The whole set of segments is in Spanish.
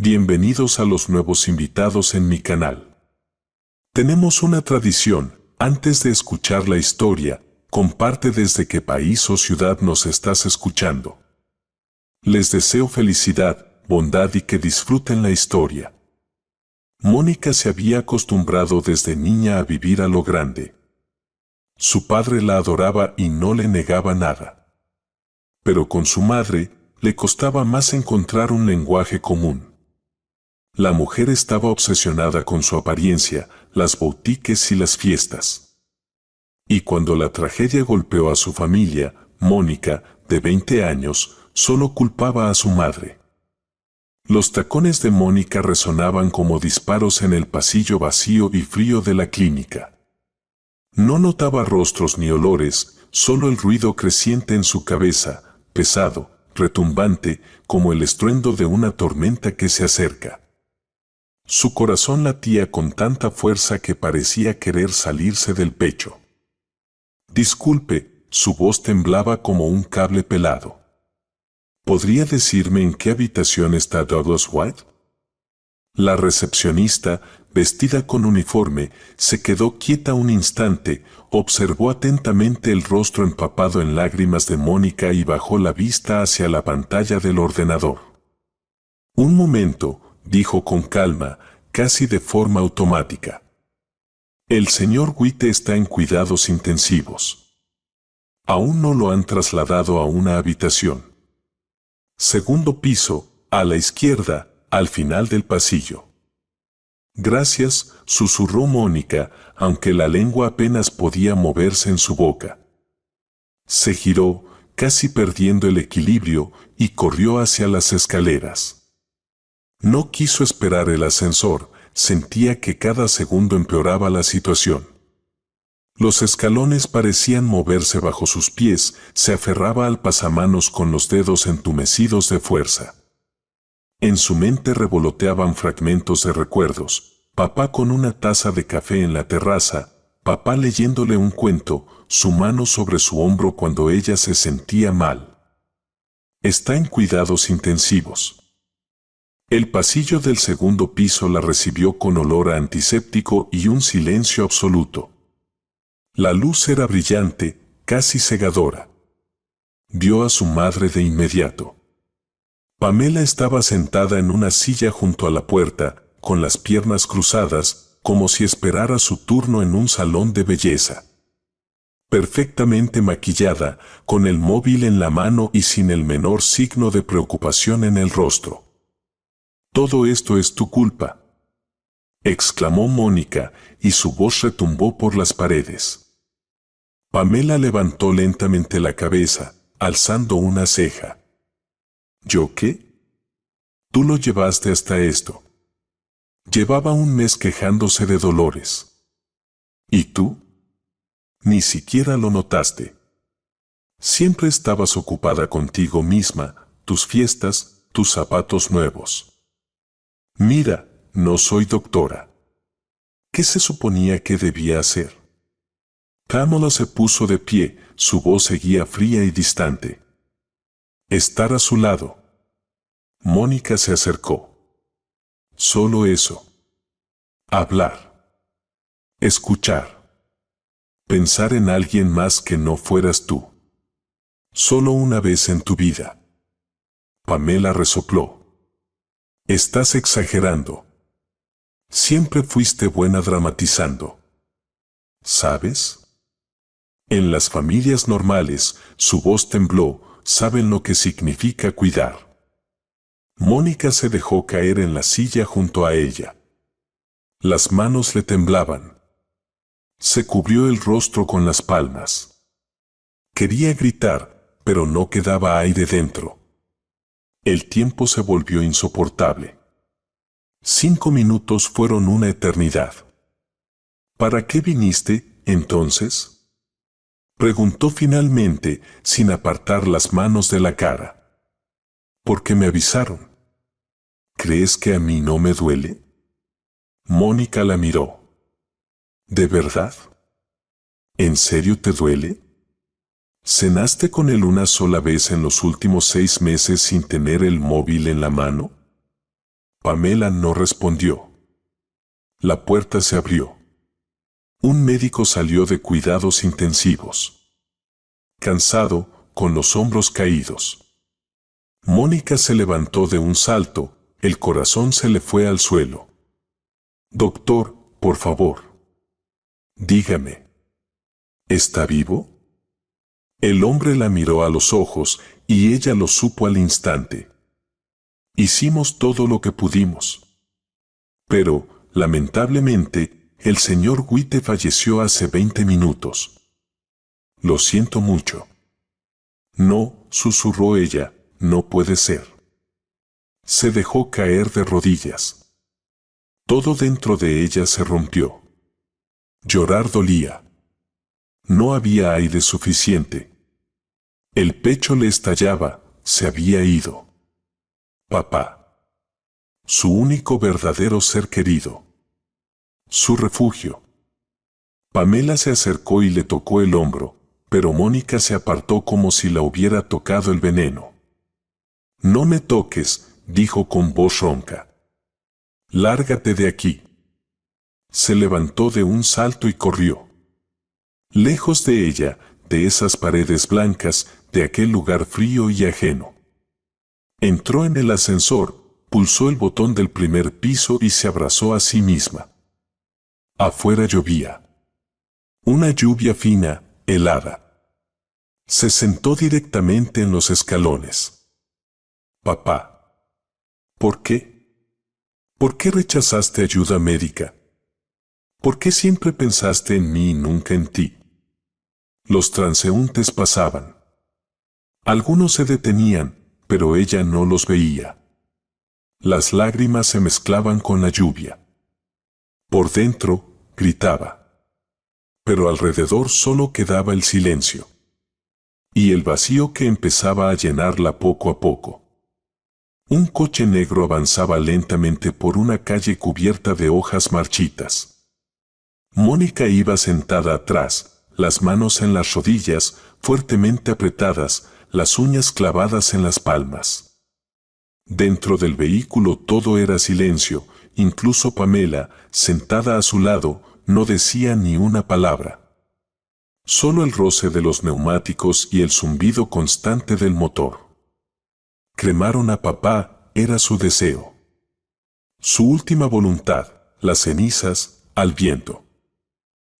Bienvenidos a los nuevos invitados en mi canal. Tenemos una tradición: antes de escuchar la historia, comparte desde qué país o ciudad nos estás escuchando. Les deseo felicidad, bondad y que disfruten la historia. Mónica se había acostumbrado desde niña a vivir a lo grande. Su padre la adoraba y no le negaba nada. Pero con su madre, le costaba más encontrar un lenguaje común. La mujer estaba obsesionada con su apariencia, las boutiques y las fiestas. Y cuando la tragedia golpeó a su familia, Mónica, de 20 años, solo culpaba a su madre. Los tacones de Mónica resonaban como disparos en el pasillo vacío y frío de la clínica. No notaba rostros ni olores, solo el ruido creciente en su cabeza, pesado, retumbante, como el estruendo de una tormenta que se acerca. Su corazón latía con tanta fuerza que parecía querer salirse del pecho. Disculpe, su voz temblaba como un cable pelado. ¿Podría decirme en qué habitación está Douglas White? La recepcionista, vestida con uniforme, se quedó quieta un instante, observó atentamente el rostro empapado en lágrimas de Mónica y bajó la vista hacia la pantalla del ordenador. Un momento, dijo con calma, casi de forma automática. El señor White está en cuidados intensivos. Aún no lo han trasladado a una habitación. Segundo piso, a la izquierda, al final del pasillo. Gracias, susurró Mónica, aunque la lengua apenas podía moverse en su boca. Se giró, casi perdiendo el equilibrio, y corrió hacia las escaleras. No quiso esperar el ascensor, sentía que cada segundo empeoraba la situación. Los escalones parecían moverse bajo sus pies, se aferraba al pasamanos con los dedos entumecidos de fuerza. En su mente revoloteaban fragmentos de recuerdos: papá con una taza de café en la terraza, papá leyéndole un cuento, su mano sobre su hombro cuando ella se sentía mal. Está en cuidados intensivos. El pasillo del segundo piso la recibió con olor a antiséptico y un silencio absoluto. La luz era brillante, casi cegadora. Vio a su madre de inmediato. Pamela estaba sentada en una silla junto a la puerta, con las piernas cruzadas, como si esperara su turno en un salón de belleza. Perfectamente maquillada, con el móvil en la mano y sin el menor signo de preocupación en el rostro. «Todo esto es tu culpa», exclamó Mónica, y su voz retumbó por las paredes. Pamela levantó lentamente la cabeza, alzando una ceja. ¿Yo qué? Tú lo llevaste hasta esto. Llevaba un mes quejándose de dolores. ¿Y tú? Ni siquiera lo notaste. Siempre estabas ocupada contigo misma, tus fiestas, tus zapatos nuevos. Mira, no soy doctora. ¿Qué se suponía que debía hacer? Pamela se puso de pie, su voz seguía fría y distante. Estar a su lado. Mónica se acercó. Solo eso. Hablar. Escuchar. Pensar en alguien más que no fueras tú. Solo una vez en tu vida. Pamela resopló. Estás exagerando. Siempre fuiste buena dramatizando. ¿Sabes? En las familias normales, su voz tembló, saben lo que significa cuidar. Mónica se dejó caer en la silla junto a ella. Las manos le temblaban. Se cubrió el rostro con las palmas. Quería gritar, pero no quedaba aire dentro. El tiempo se volvió insoportable. 5 minutos fueron una eternidad. ¿Para qué viniste, entonces?, preguntó finalmente, sin apartar las manos de la cara. Porque me avisaron. ¿Crees que a mí no me duele? Mónica la miró. ¿De verdad? ¿En serio te duele? ¿Cenaste con él una sola vez en los últimos 6 meses sin tener el móvil en la mano? Pamela no respondió. La puerta se abrió. Un médico salió de cuidados intensivos. Cansado, con los hombros caídos. Mónica se levantó de un salto, el corazón se le fue al suelo. Doctor, por favor. Dígame. ¿Está vivo? El hombre la miró a los ojos y ella lo supo al instante. Hicimos todo lo que pudimos. Pero, lamentablemente, el señor Witte falleció hace 20 minutos. Lo siento mucho. No, susurró ella, no puede ser. Se dejó caer de rodillas. Todo dentro de ella se rompió. Llorar dolía. No había aire suficiente. El pecho le estallaba, se había ido. Papá. Su único verdadero ser querido. Su refugio. Pamela se acercó y le tocó el hombro, pero Mónica se apartó como si la hubiera tocado el veneno. No me toques, dijo con voz ronca. Lárgate de aquí. Se levantó de un salto y corrió. Lejos de ella, de esas paredes blancas, de aquel lugar frío y ajeno. Entró en el ascensor, pulsó el botón del primer piso y se abrazó a sí misma. Afuera llovía. Una lluvia fina, helada. Se sentó directamente en los escalones. Papá. ¿Por qué? ¿Por qué rechazaste ayuda médica? ¿Por qué siempre pensaste en mí y nunca en ti? Los transeúntes pasaban. Algunos se detenían, pero ella no los veía. Las lágrimas se mezclaban con la lluvia. Por dentro, gritaba. Pero alrededor solo quedaba el silencio. Y el vacío que empezaba a llenarla poco a poco. Un coche negro avanzaba lentamente por una calle cubierta de hojas marchitas. Mónica iba sentada atrás, las manos en las rodillas, fuertemente apretadas, las uñas clavadas en las palmas. Dentro del vehículo todo era silencio, incluso Pamela, sentada a su lado, no decía ni una palabra. Solo el roce de los neumáticos y el zumbido constante del motor. Cremaron a papá, era su deseo. Su última voluntad, las cenizas, al viento.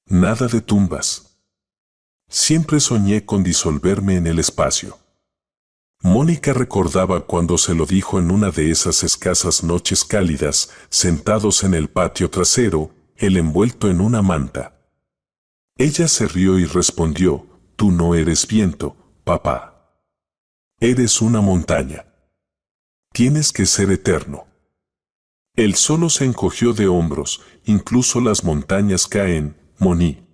Nada de tumbas. Siempre soñé con disolverme en el espacio. Mónica recordaba cuando se lo dijo en una de esas escasas noches cálidas, sentados en el patio trasero, él envuelto en una manta. Ella se rió y respondió, tú no eres viento, papá. Eres una montaña. Tienes que ser eterno. Él solo se encogió de hombros, incluso las montañas caen, Moni.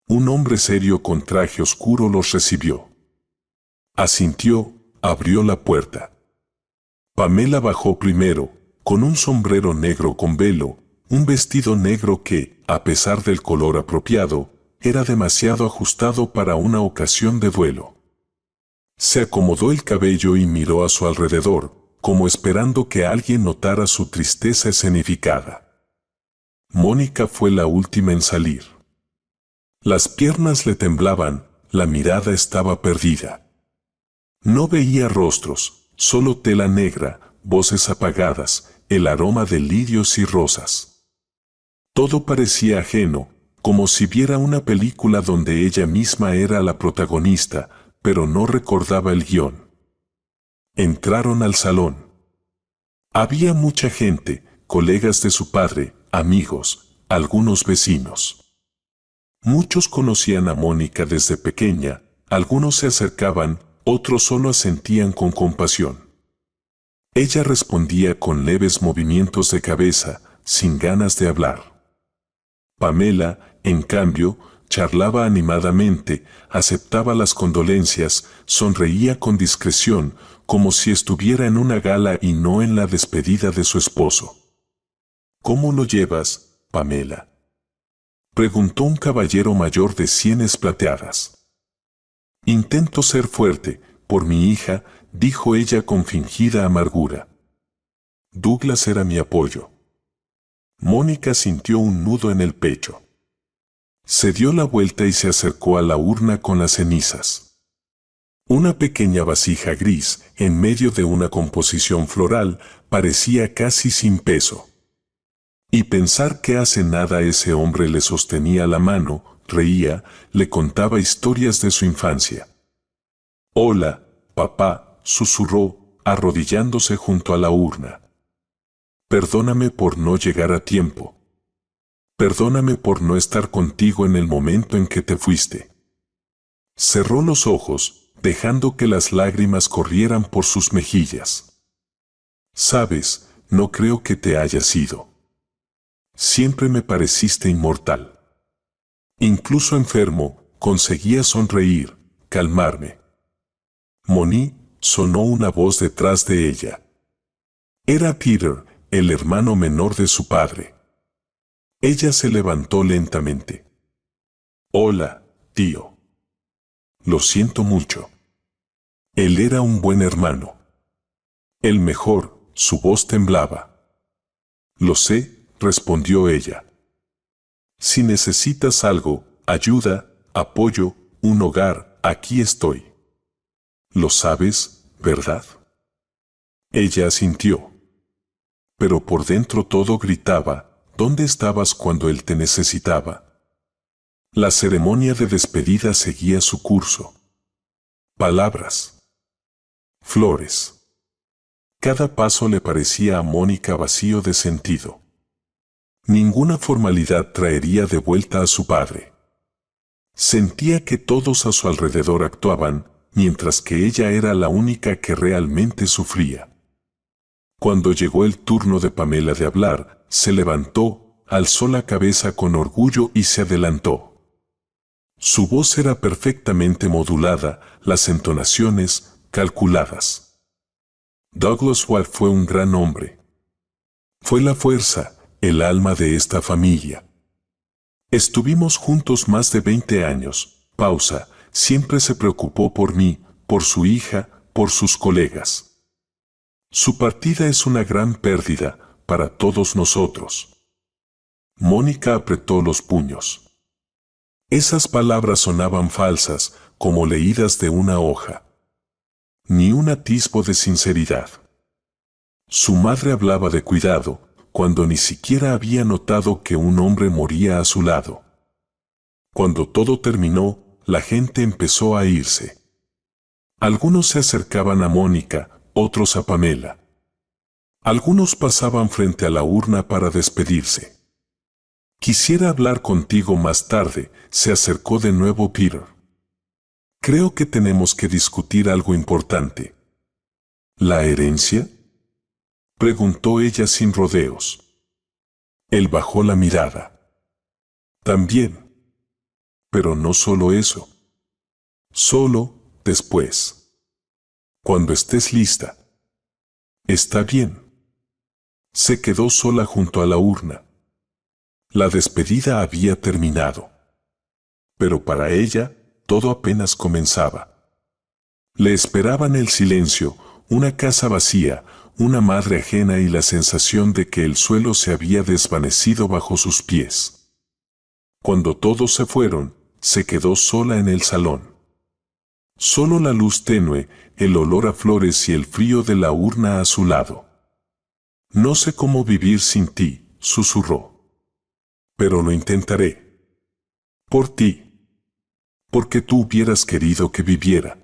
Un hombre serio con traje oscuro los recibió. Asintió, abrió la puerta. Pamela bajó primero, con un sombrero negro con velo, un vestido negro que, a pesar del color apropiado, era demasiado ajustado para una ocasión de duelo. Se acomodó el cabello y miró a su alrededor, como esperando que alguien notara su tristeza escenificada. Mónica fue la última en salir. Las piernas le temblaban, la mirada estaba perdida. No veía rostros, solo tela negra, voces apagadas, el aroma de lirios y rosas. Todo parecía ajeno, como si viera una película donde ella misma era la protagonista, pero no recordaba el guión. Entraron al salón. Había mucha gente, colegas de su padre, amigos, algunos vecinos. Muchos conocían a Mónica desde pequeña, algunos se acercaban, otros solo asentían con compasión. Ella respondía con leves movimientos de cabeza, sin ganas de hablar. Pamela, en cambio, charlaba animadamente, aceptaba las condolencias, sonreía con discreción, como si estuviera en una gala y no en la despedida de su esposo. ¿Cómo lo llevas, Pamela?, preguntó un caballero mayor de sienes plateadas. Intento ser fuerte, por mi hija, dijo ella con fingida amargura. Douglas era mi apoyo. Mónica sintió un nudo en el pecho. Se dio la vuelta y se acercó a la urna con las cenizas. Una pequeña vasija gris, en medio de una composición floral, parecía casi sin peso. Y pensar que hace nada ese hombre le sostenía la mano, reía, le contaba historias de su infancia. «Hola, papá», susurró, arrodillándose junto a la urna. «Perdóname por no llegar a tiempo. Perdóname por no estar contigo en el momento en que te fuiste». Cerró los ojos, dejando que las lágrimas corrieran por sus mejillas. «Sabes, no creo que te hayas ido. Siempre me pareciste inmortal. Incluso enfermo, conseguía sonreír, calmarme». «Moni», sonó una voz detrás de ella. Era Peter, el hermano menor de su padre. Ella se levantó lentamente. «Hola, tío». «Lo siento mucho». Él era un buen hermano. El mejor, su voz temblaba. «Lo sé», respondió ella. «Si necesitas algo, ayuda, apoyo, un hogar, aquí estoy. Lo sabes, ¿verdad?». Ella asintió. Pero por dentro todo gritaba: «¿Dónde estabas cuando él te necesitaba?». La ceremonia de despedida seguía su curso. Palabras. Flores. Cada paso le parecía a Mónica vacío de sentido. Ninguna formalidad traería de vuelta a su padre. Sentía que todos a su alrededor actuaban, mientras que ella era la única que realmente sufría. Cuando llegó el turno de Pamela de hablar, se levantó, alzó la cabeza con orgullo y se adelantó. Su voz era perfectamente modulada, las entonaciones, calculadas. Douglas White fue un gran hombre. Fue la fuerza, el alma de esta familia. Estuvimos juntos más de 20 años. Pausa. Siempre se preocupó por mí, por su hija, por sus colegas. Su partida es una gran pérdida para todos nosotros. Mónica apretó los puños. Esas palabras sonaban falsas, como leídas de una hoja. Ni un atisbo de sinceridad. Su madre hablaba de cuidado, cuando ni siquiera había notado que un hombre moría a su lado. Cuando todo terminó, la gente empezó a irse. Algunos se acercaban a Mónica, otros a Pamela. Algunos pasaban frente a la urna para despedirse. «Quisiera hablar contigo más tarde», se acercó de nuevo Peter. «Creo que tenemos que discutir algo importante». «¿La herencia?», preguntó ella sin rodeos. Él bajó la mirada. «También. Pero no solo eso. Solo después. Cuando estés lista». «Está bien». Se quedó sola junto a la urna. La despedida había terminado. Pero para ella, todo apenas comenzaba. Le esperaban el silencio, una casa vacía, una madre ajena y la sensación de que el suelo se había desvanecido bajo sus pies. Cuando todos se fueron, se quedó sola en el salón. Solo la luz tenue, el olor a flores y el frío de la urna a su lado. «No sé cómo vivir sin ti», susurró. «Pero lo intentaré. Por ti. Porque tú hubieras querido que viviera.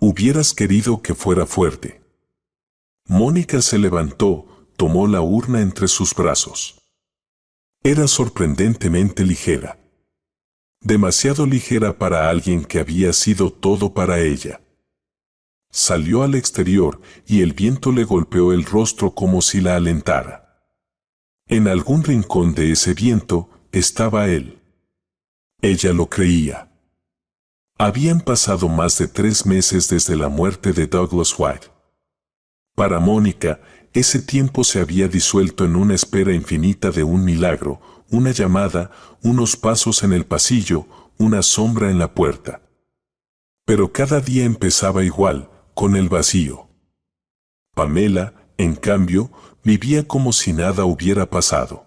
Hubieras querido que fuera fuerte». Mónica se levantó, tomó la urna entre sus brazos. Era sorprendentemente ligera. Demasiado ligera para alguien que había sido todo para ella. Salió al exterior y el viento le golpeó el rostro como si la alentara. En algún rincón de ese viento estaba él. Ella lo creía. Habían pasado más de 3 meses desde la muerte de Douglas White. Para Mónica, ese tiempo se había disuelto en una espera infinita de un milagro, una llamada, unos pasos en el pasillo, una sombra en la puerta. Pero cada día empezaba igual, con el vacío. Pamela, en cambio, vivía como si nada hubiera pasado.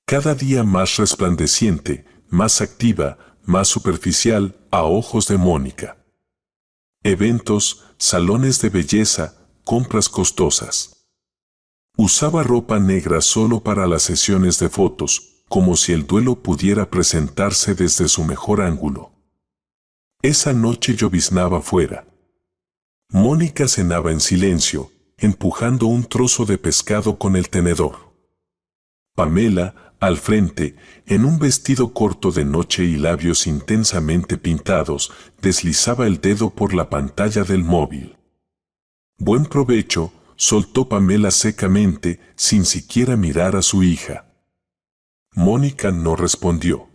Cada día más resplandeciente, más activa, más superficial a ojos de Mónica. Eventos, salones de belleza, compras costosas. Usaba ropa negra solo para las sesiones de fotos, como si el duelo pudiera presentarse desde su mejor ángulo. Esa noche lloviznaba fuera. Mónica cenaba en silencio, empujando un trozo de pescado con el tenedor. Pamela, al frente, en un vestido corto de noche y labios intensamente pintados, deslizaba el dedo por la pantalla del móvil. Buen provecho, soltó Pamela secamente, sin siquiera mirar a su hija. Mónica no respondió.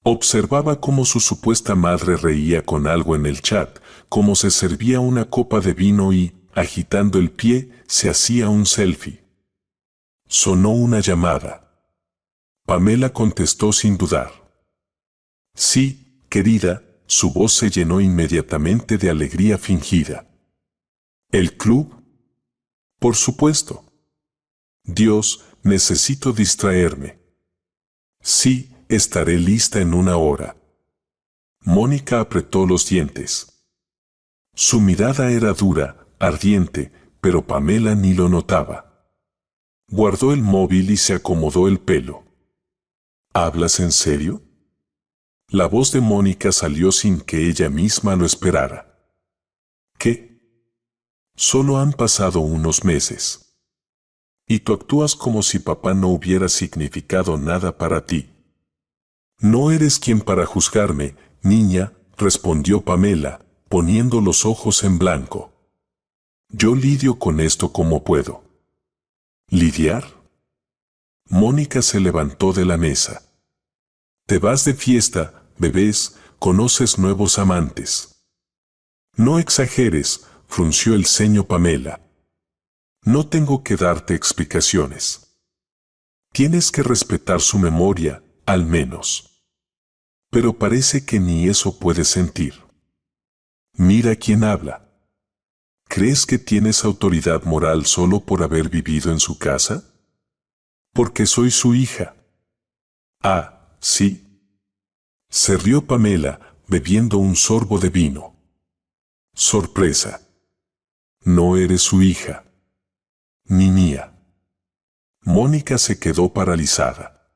Observaba cómo su supuesta madre reía con algo en el chat, cómo se servía una copa de vino y, agitando el pie, se hacía un selfie. Sonó una llamada. Pamela contestó sin dudar. Sí, querida, su voz se llenó inmediatamente de alegría fingida. ¿El club? Por supuesto. Dios, necesito distraerme. Sí, estaré lista en una hora. Mónica apretó los dientes. Su mirada era dura, ardiente, pero Pamela ni lo notaba. Guardó el móvil y se acomodó el pelo. ¿Hablas en serio? La voz de Mónica salió sin que ella misma lo esperara. ¿Qué? Solo han pasado unos meses. Y tú actúas como si papá no hubiera significado nada para ti. No eres quien para juzgarme, niña, respondió Pamela, poniendo los ojos en blanco. Yo lidio con esto como puedo. ¿Lidiar? Mónica se levantó de la mesa. Te vas de fiesta, bebés, conoces nuevos amantes. No exageres, frunció el ceño Pamela. No tengo que darte explicaciones. Tienes que respetar su memoria, al menos. Pero parece que ni eso puedes sentir. Mira quién habla. ¿Crees que tienes autoridad moral solo por haber vivido en su casa? Porque soy su hija. Ah, sí. Se rió Pamela, bebiendo un sorbo de vino. Sorpresa. No eres su hija. Ni mía. Mónica se quedó paralizada.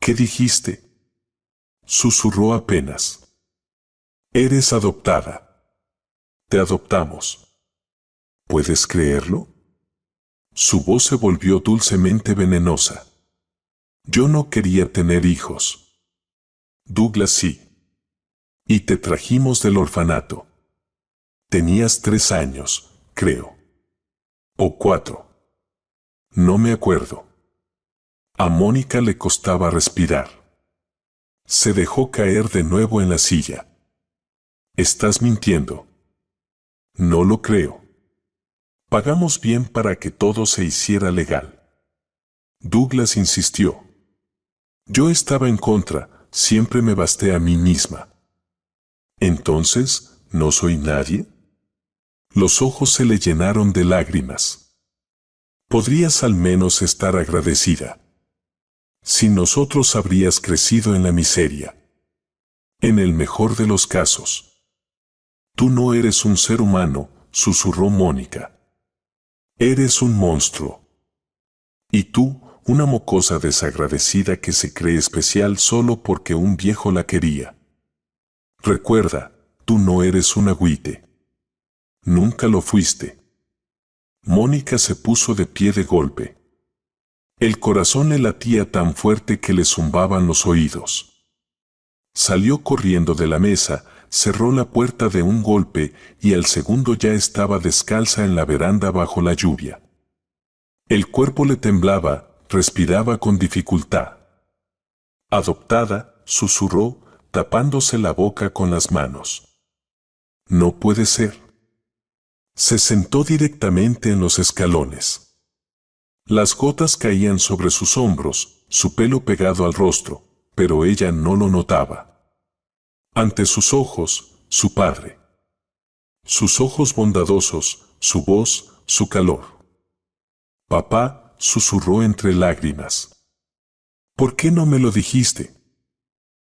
¿Qué dijiste? Susurró apenas. Eres adoptada. Te adoptamos. ¿Puedes creerlo? Su voz se volvió dulcemente venenosa. Yo no quería tener hijos. Douglas sí. Y te trajimos del orfanato. Tenías 3 años, creo. O 4. No me acuerdo. A Mónica le costaba respirar. Se dejó caer de nuevo en la silla. Estás mintiendo. No lo creo. Pagamos bien para que todo se hiciera legal. Douglas insistió. Yo estaba en contra, siempre me basté a mí misma. Entonces, ¿no soy nadie? Los ojos se le llenaron de lágrimas. Podrías al menos estar agradecida. Sin nosotros habrías crecido en la miseria. En el mejor de los casos. Tú no eres un ser humano, susurró Mónica. Eres un monstruo. Y tú, una mocosa desagradecida que se cree especial solo porque un viejo la quería. Recuerda, tú no eres un agüite. Nunca lo fuiste. Mónica se puso de pie de golpe. El corazón le latía tan fuerte que le zumbaban los oídos. Salió corriendo de la mesa, cerró la puerta de un golpe y al segundo ya estaba descalza en la veranda bajo la lluvia. El cuerpo le temblaba, respiraba con dificultad. Adoptada, susurró, tapándose la boca con las manos. No puede ser. Se sentó directamente en los escalones. Las gotas caían sobre sus hombros, su pelo pegado al rostro, pero ella no lo notaba. Ante sus ojos, su padre. Sus ojos bondadosos, su voz, su calor. Papá, susurró entre lágrimas. ¿Por qué no me lo dijiste?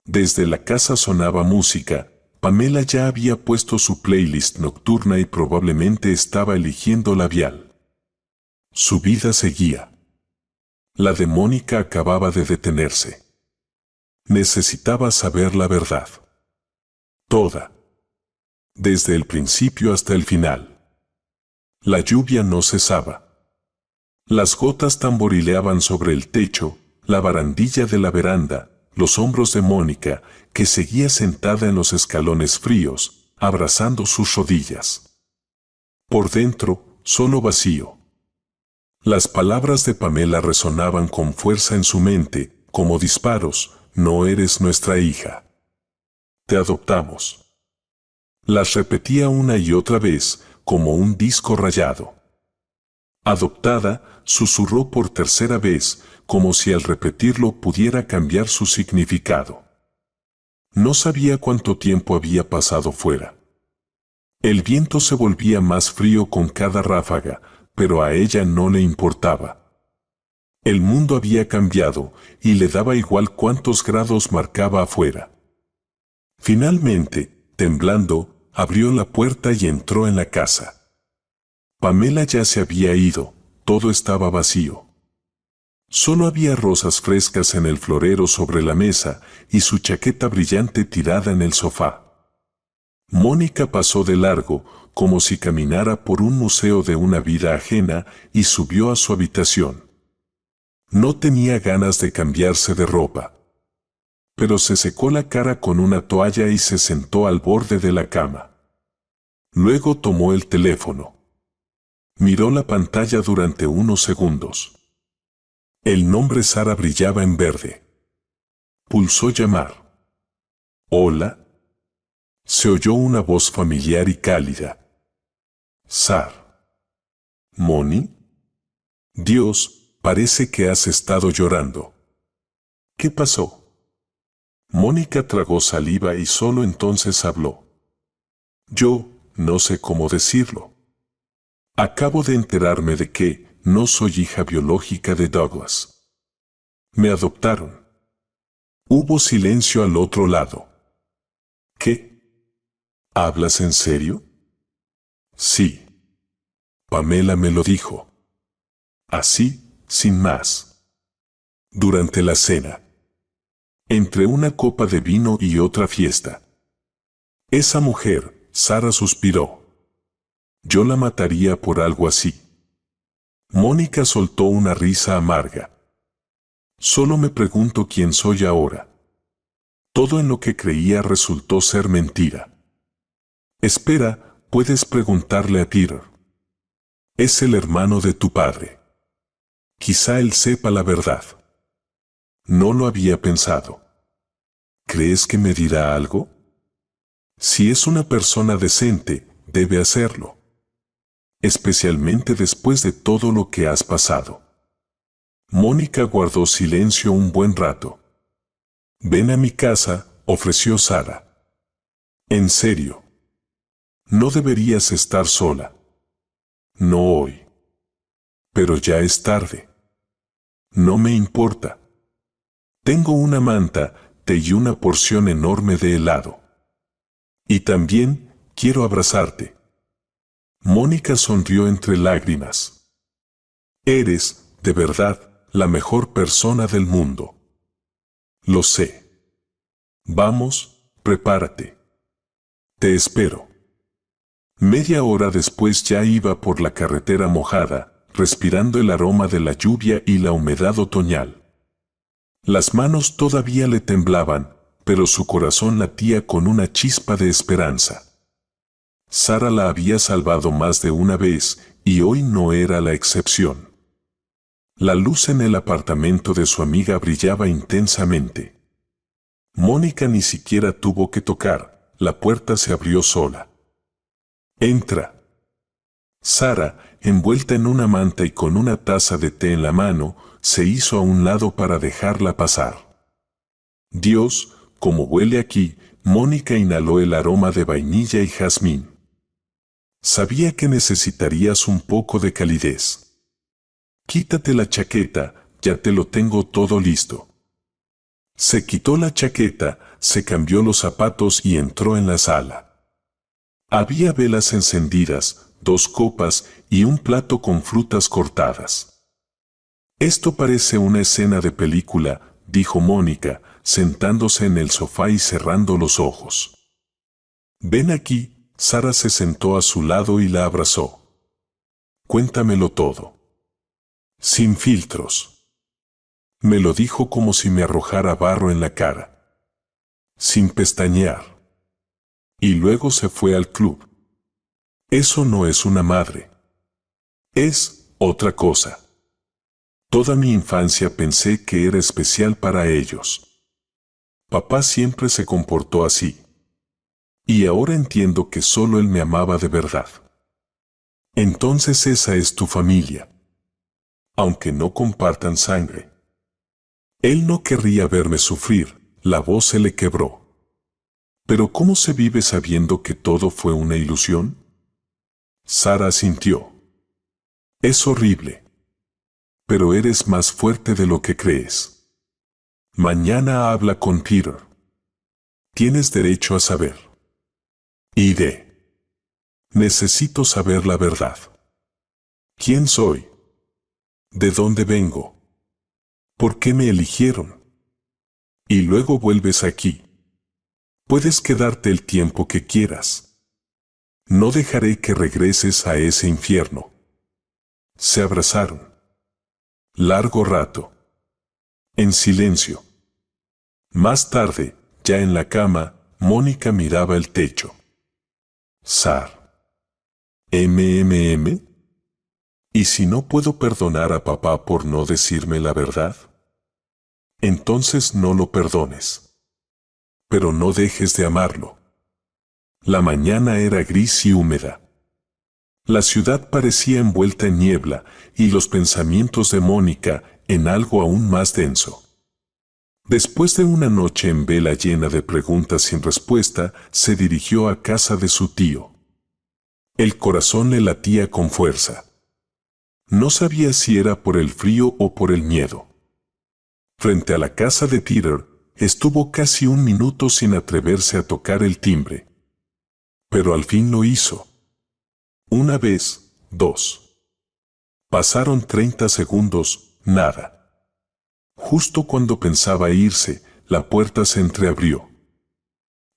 Desde la casa sonaba música. Pamela ya había puesto su playlist nocturna y probablemente estaba eligiendo labial. Su vida seguía. La de Mónica acababa de detenerse. Necesitaba saber la verdad. Toda. Desde el principio hasta el final. La lluvia no cesaba. Las gotas tamborileaban sobre el techo, la barandilla de la veranda, los hombros de Mónica, que seguía sentada en los escalones fríos, abrazando sus rodillas. Por dentro, solo vacío. Las palabras de Pamela resonaban con fuerza en su mente, como disparos: no eres nuestra hija. Te adoptamos. Las repetía una y otra vez, como un disco rayado. Adoptada, susurró por tercera vez, como si al repetirlo pudiera cambiar su significado. No sabía cuánto tiempo había pasado fuera. El viento se volvía más frío con cada ráfaga, pero a ella no le importaba. El mundo había cambiado, y le daba igual cuántos grados marcaba afuera. Finalmente, temblando, abrió la puerta y entró en la casa. Pamela ya se había ido, todo estaba vacío. Solo había rosas frescas en el florero sobre la mesa y su chaqueta brillante tirada en el sofá. Mónica pasó de largo, como si caminara por un museo de una vida ajena, y subió a su habitación. No tenía ganas de cambiarse de ropa. Pero se secó la cara con una toalla y se sentó al borde de la cama. Luego tomó el teléfono. Miró la pantalla durante unos segundos. El nombre Sara brillaba en verde. Pulsó llamar. «Hola». Se oyó una voz familiar y cálida. «Sar». «¿Moni?» «Dios, parece que has estado llorando». «¿Qué pasó?» Mónica tragó saliva y solo entonces habló. «Yo no sé cómo decirlo. Acabo de enterarme de que no soy hija biológica de Douglas. Me adoptaron». Hubo silencio al otro lado. «¿Qué? ¿Hablas en serio?» «Sí. Pamela me lo dijo. Así, sin más. Durante la cena. Entre una copa de vino y otra fiesta. Esa mujer», Sara suspiró. «Yo la mataría por algo así». Mónica soltó una risa amarga. «Solo me pregunto quién soy ahora». Todo en lo que creía resultó ser mentira. «Espera, puedes preguntarle a Peter. Es el hermano de tu padre. Quizá él sepa la verdad». No lo había pensado. «¿Crees que me dirá algo?» Si es una persona decente, debe hacerlo. Especialmente después de todo lo que has pasado. Mónica guardó silencio un buen rato. «Ven a mi casa», ofreció Sara. «En serio. No deberías estar sola». «No hoy. Pero ya es tarde». «No me importa. Tengo una manta, té y una porción enorme de helado. Y también quiero abrazarte». Mónica sonrió entre lágrimas. «Eres, de verdad, la mejor persona del mundo». «Lo sé. Vamos, prepárate. Te espero». Media hora después ya iba por la carretera mojada, respirando el aroma de la lluvia y la humedad otoñal. Las manos todavía le temblaban, pero su corazón latía con una chispa de esperanza. Sara la había salvado más de una vez, y hoy no era la excepción. La luz en el apartamento de su amiga brillaba intensamente. Mónica ni siquiera tuvo que tocar, la puerta se abrió sola. «Entra». Sara, envuelta en una manta y con una taza de té en la mano, se hizo a un lado para dejarla pasar. «Dios, cómo huele aquí», Mónica inhaló el aroma de vainilla y jazmín. Sabía que necesitarías un poco de calidez. Quítate la chaqueta, ya te lo tengo todo listo. Se quitó la chaqueta, se cambió los zapatos y entró en la sala. Había velas encendidas, 2 copas y un plato con frutas cortadas. Esto parece una escena de película, dijo Mónica, sentándose en el sofá y cerrando los ojos. Ven aquí. Sara se sentó a su lado y la abrazó. Cuéntamelo todo. Sin filtros. Me lo dijo como si me arrojara barro en la cara. Sin pestañear. Y luego se fue al club. Eso no es una madre. Es otra cosa. Toda mi infancia pensé que era especial para ellos. Papá siempre se comportó así. Y ahora entiendo que solo él me amaba de verdad. Entonces esa es tu familia. Aunque no compartan sangre. Él no querría verme sufrir, la voz se le quebró. Pero ¿cómo se vive sabiendo que todo fue una ilusión? Sara asintió. Es horrible. Pero eres más fuerte de lo que crees. Mañana habla con Peter. Tienes derecho a saber. Iré. Necesito saber la verdad. ¿Quién soy? ¿De dónde vengo? ¿Por qué me eligieron? Y luego vuelves aquí. Puedes quedarte el tiempo que quieras. No dejaré que regreses a ese infierno. Se abrazaron. Largo rato. En silencio. Más tarde, ya en la cama, Mónica miraba el techo. Sar. ¿MMM? ¿Y si no puedo perdonar a papá por no decirme la verdad? Entonces no lo perdones. Pero no dejes de amarlo. La mañana era gris y húmeda. La ciudad parecía envuelta en niebla y los pensamientos de Mónica en algo aún más denso. Después de una noche en vela llena de preguntas sin respuesta, se dirigió a casa de su tío. El corazón le latía con fuerza. No sabía si era por el frío o por el miedo. Frente a la casa de Peter, estuvo casi 1 minuto sin atreverse a tocar el timbre. Pero al fin lo hizo. Una vez, 2. Pasaron 30 segundos, nada. Justo cuando pensaba irse, la puerta se entreabrió.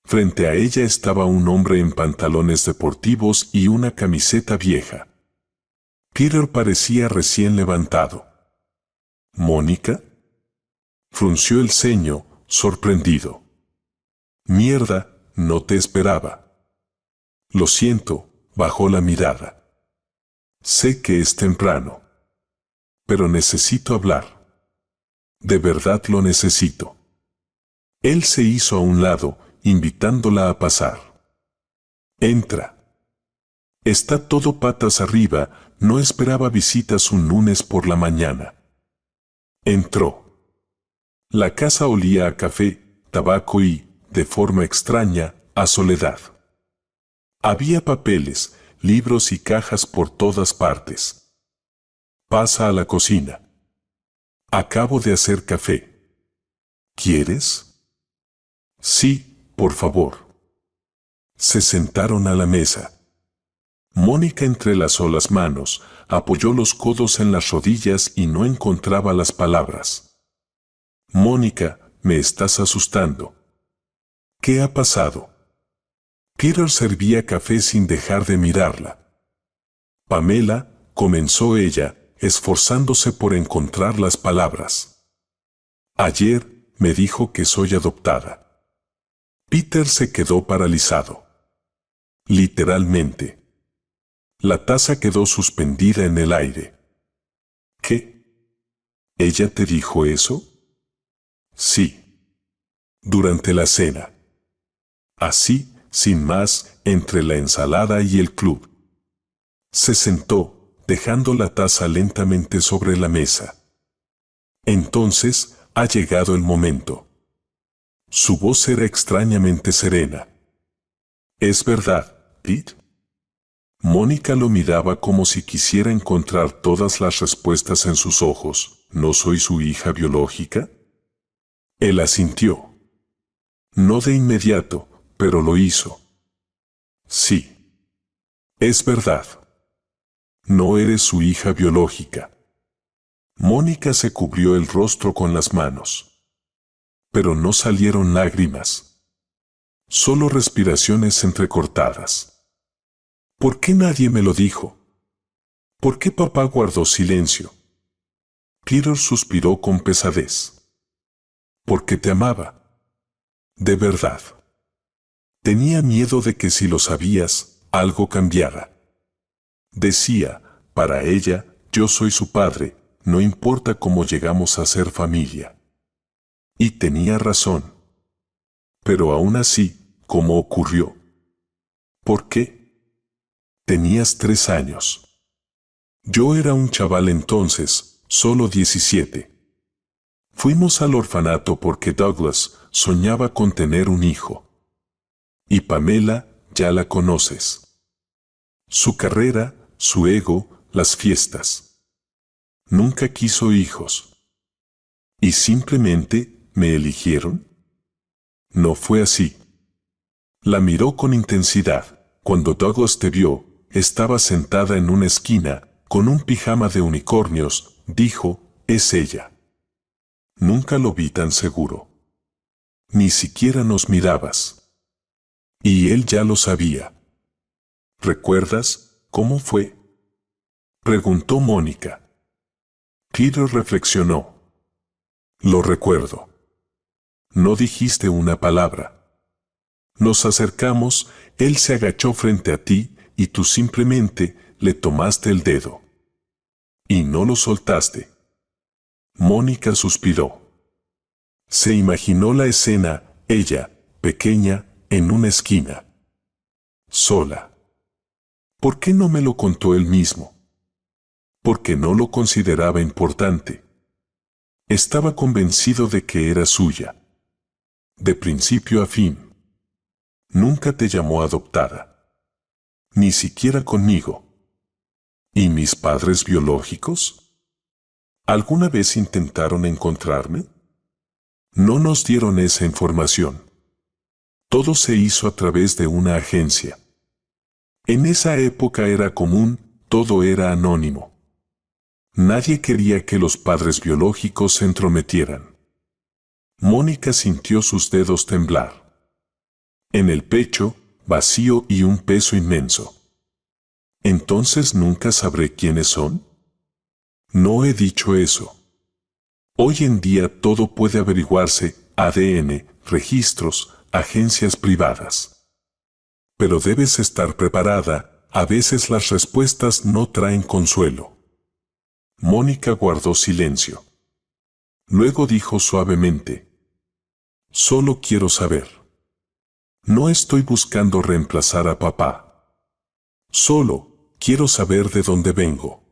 Frente a ella estaba un hombre en pantalones deportivos y una camiseta vieja. Peter parecía recién levantado. ¿Mónica? Frunció el ceño, sorprendido. Mierda, no te esperaba. Lo siento, bajó la mirada. Sé que es temprano. Pero necesito hablar. De verdad lo necesito. Él se hizo a un lado, invitándola a pasar. Entra. Está todo patas arriba, no esperaba visitas un lunes por la mañana. Entró. La casa olía a café, tabaco y, de forma extraña, a soledad. Había papeles, libros y cajas por todas partes. Pasa a la cocina. Acabo de hacer café. ¿Quieres? Sí, por favor. Se sentaron a la mesa. Mónica entrelazó las manos, apoyó los codos en las rodillas y no encontraba las palabras. Mónica, me estás asustando. ¿Qué ha pasado? Peter servía café sin dejar de mirarla. Pamela, comenzó ella, esforzándose por encontrar las palabras. Ayer, me dijo que soy adoptada. Peter se quedó paralizado. Literalmente. La taza quedó suspendida en el aire. ¿Qué? ¿Ella te dijo eso? Sí. Durante la cena. Así, sin más, entre la ensalada y el club. Se sentó, dejando la taza lentamente sobre la mesa. Entonces, ha llegado el momento. Su voz era extrañamente serena. ¿Es verdad, Pete? Mónica lo miraba como si quisiera encontrar todas las respuestas en sus ojos. ¿No soy su hija biológica? Él asintió. No de inmediato, pero lo hizo. Sí. Es verdad. No eres su hija biológica. Mónica se cubrió el rostro con las manos. Pero no salieron lágrimas. Solo respiraciones entrecortadas. ¿Por qué nadie me lo dijo? ¿Por qué papá guardó silencio? Peter suspiró con pesadez. Porque te amaba. De verdad. Tenía miedo de que si lo sabías, algo cambiara. Decía, para ella, yo soy su padre, no importa cómo llegamos a ser familia. Y tenía razón. Pero aún así, ¿cómo ocurrió? ¿Por qué? Tenías 3 años. Yo era un chaval entonces, solo 17. Fuimos al orfanato porque Douglas soñaba con tener un hijo. Y Pamela, ya la conoces. Su carrera, su ego, las fiestas. Nunca quiso hijos. ¿Y simplemente me eligieron? No fue así. La miró con intensidad. Cuando Douglas te vio, estaba sentada en una esquina, con un pijama de unicornios, dijo, es ella. Nunca lo vi tan seguro. Ni siquiera nos mirabas. Y él ya lo sabía. ¿Recuerdas cómo fue? Preguntó Mónica. Peter reflexionó. Lo recuerdo. No dijiste una palabra. Nos acercamos, él se agachó frente a ti y tú simplemente le tomaste el dedo. Y no lo soltaste. Mónica suspiró. Se imaginó la escena, ella, pequeña, en una esquina. Sola. ¿Por qué no me lo contó él mismo? Porque no lo consideraba importante. Estaba convencido de que era suya. De principio a fin. Nunca te llamó adoptada. Ni siquiera conmigo. ¿Y mis padres biológicos? ¿Alguna vez intentaron encontrarme? No nos dieron esa información. Todo se hizo a través de una agencia. En esa época era común, todo era anónimo. Nadie quería que los padres biológicos se entrometieran. Mónica sintió sus dedos temblar. En el pecho, vacío y un peso inmenso. ¿Entonces nunca sabré quiénes son? No he dicho eso. Hoy en día todo puede averiguarse, ADN, registros, agencias privadas. Pero debes estar preparada, a veces las respuestas no traen consuelo. Mónica guardó silencio. Luego dijo suavemente: solo quiero saber. No estoy buscando reemplazar a papá. Solo quiero saber de dónde vengo.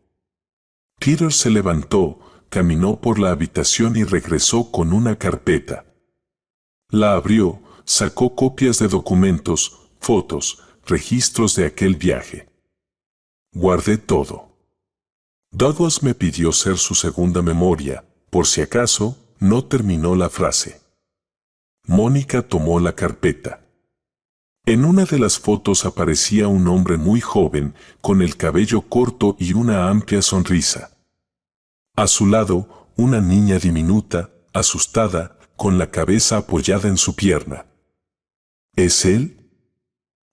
Peter se levantó, caminó por la habitación y regresó con una carpeta. La abrió, sacó copias de documentos, fotos, registros de aquel viaje. Guardé todo. Douglas me pidió ser su segunda memoria, por si acaso, no terminó la frase. Mónica tomó la carpeta. En una de las fotos aparecía un hombre muy joven, con el cabello corto y una amplia sonrisa. A su lado, una niña diminuta, asustada, con la cabeza apoyada en su pierna. ¿Es él?,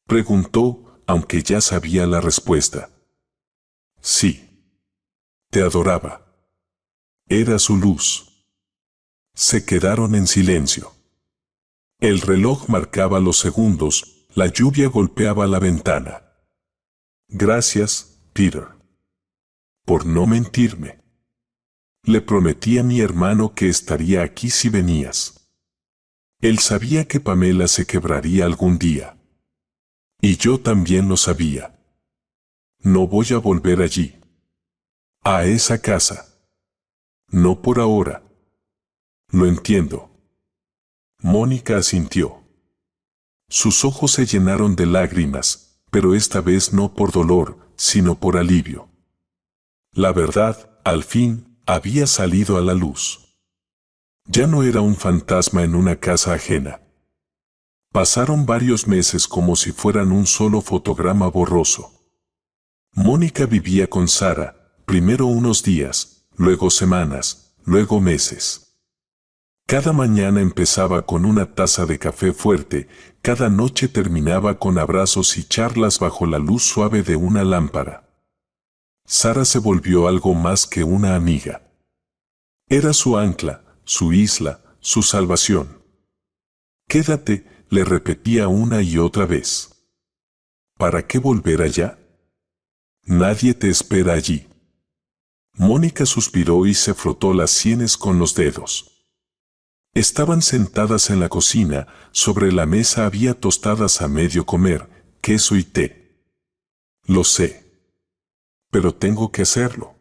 preguntó, aunque ya sabía la respuesta. Sí. Te adoraba. Era su luz. Se quedaron en silencio. El reloj marcaba los segundos, la lluvia golpeaba la ventana. Gracias, Peter. Por no mentirme. Le prometí a mi hermano que estaría aquí si venías. Él sabía que Pamela se quebraría algún día. Y yo también lo sabía. No voy a volver allí. A esa casa. No por ahora. Lo entiendo. Mónica asintió. Sus ojos se llenaron de lágrimas, pero esta vez no por dolor, sino por alivio. La verdad, al fin, había salido a la luz. Ya no era un fantasma en una casa ajena. Pasaron varios meses como si fueran un solo fotograma borroso. Mónica vivía con Sara, primero unos días, luego semanas, luego meses. Cada mañana empezaba con una taza de café fuerte, cada noche terminaba con abrazos y charlas bajo la luz suave de una lámpara. Sara se volvió algo más que una amiga. Era su ancla, su isla, su salvación. Quédate, le repetía una y otra vez. ¿Para qué volver allá? Nadie te espera allí. Mónica suspiró y se frotó las sienes con los dedos. Estaban sentadas en la cocina, sobre la mesa había tostadas a medio comer, queso y té. Lo sé. Pero tengo que hacerlo.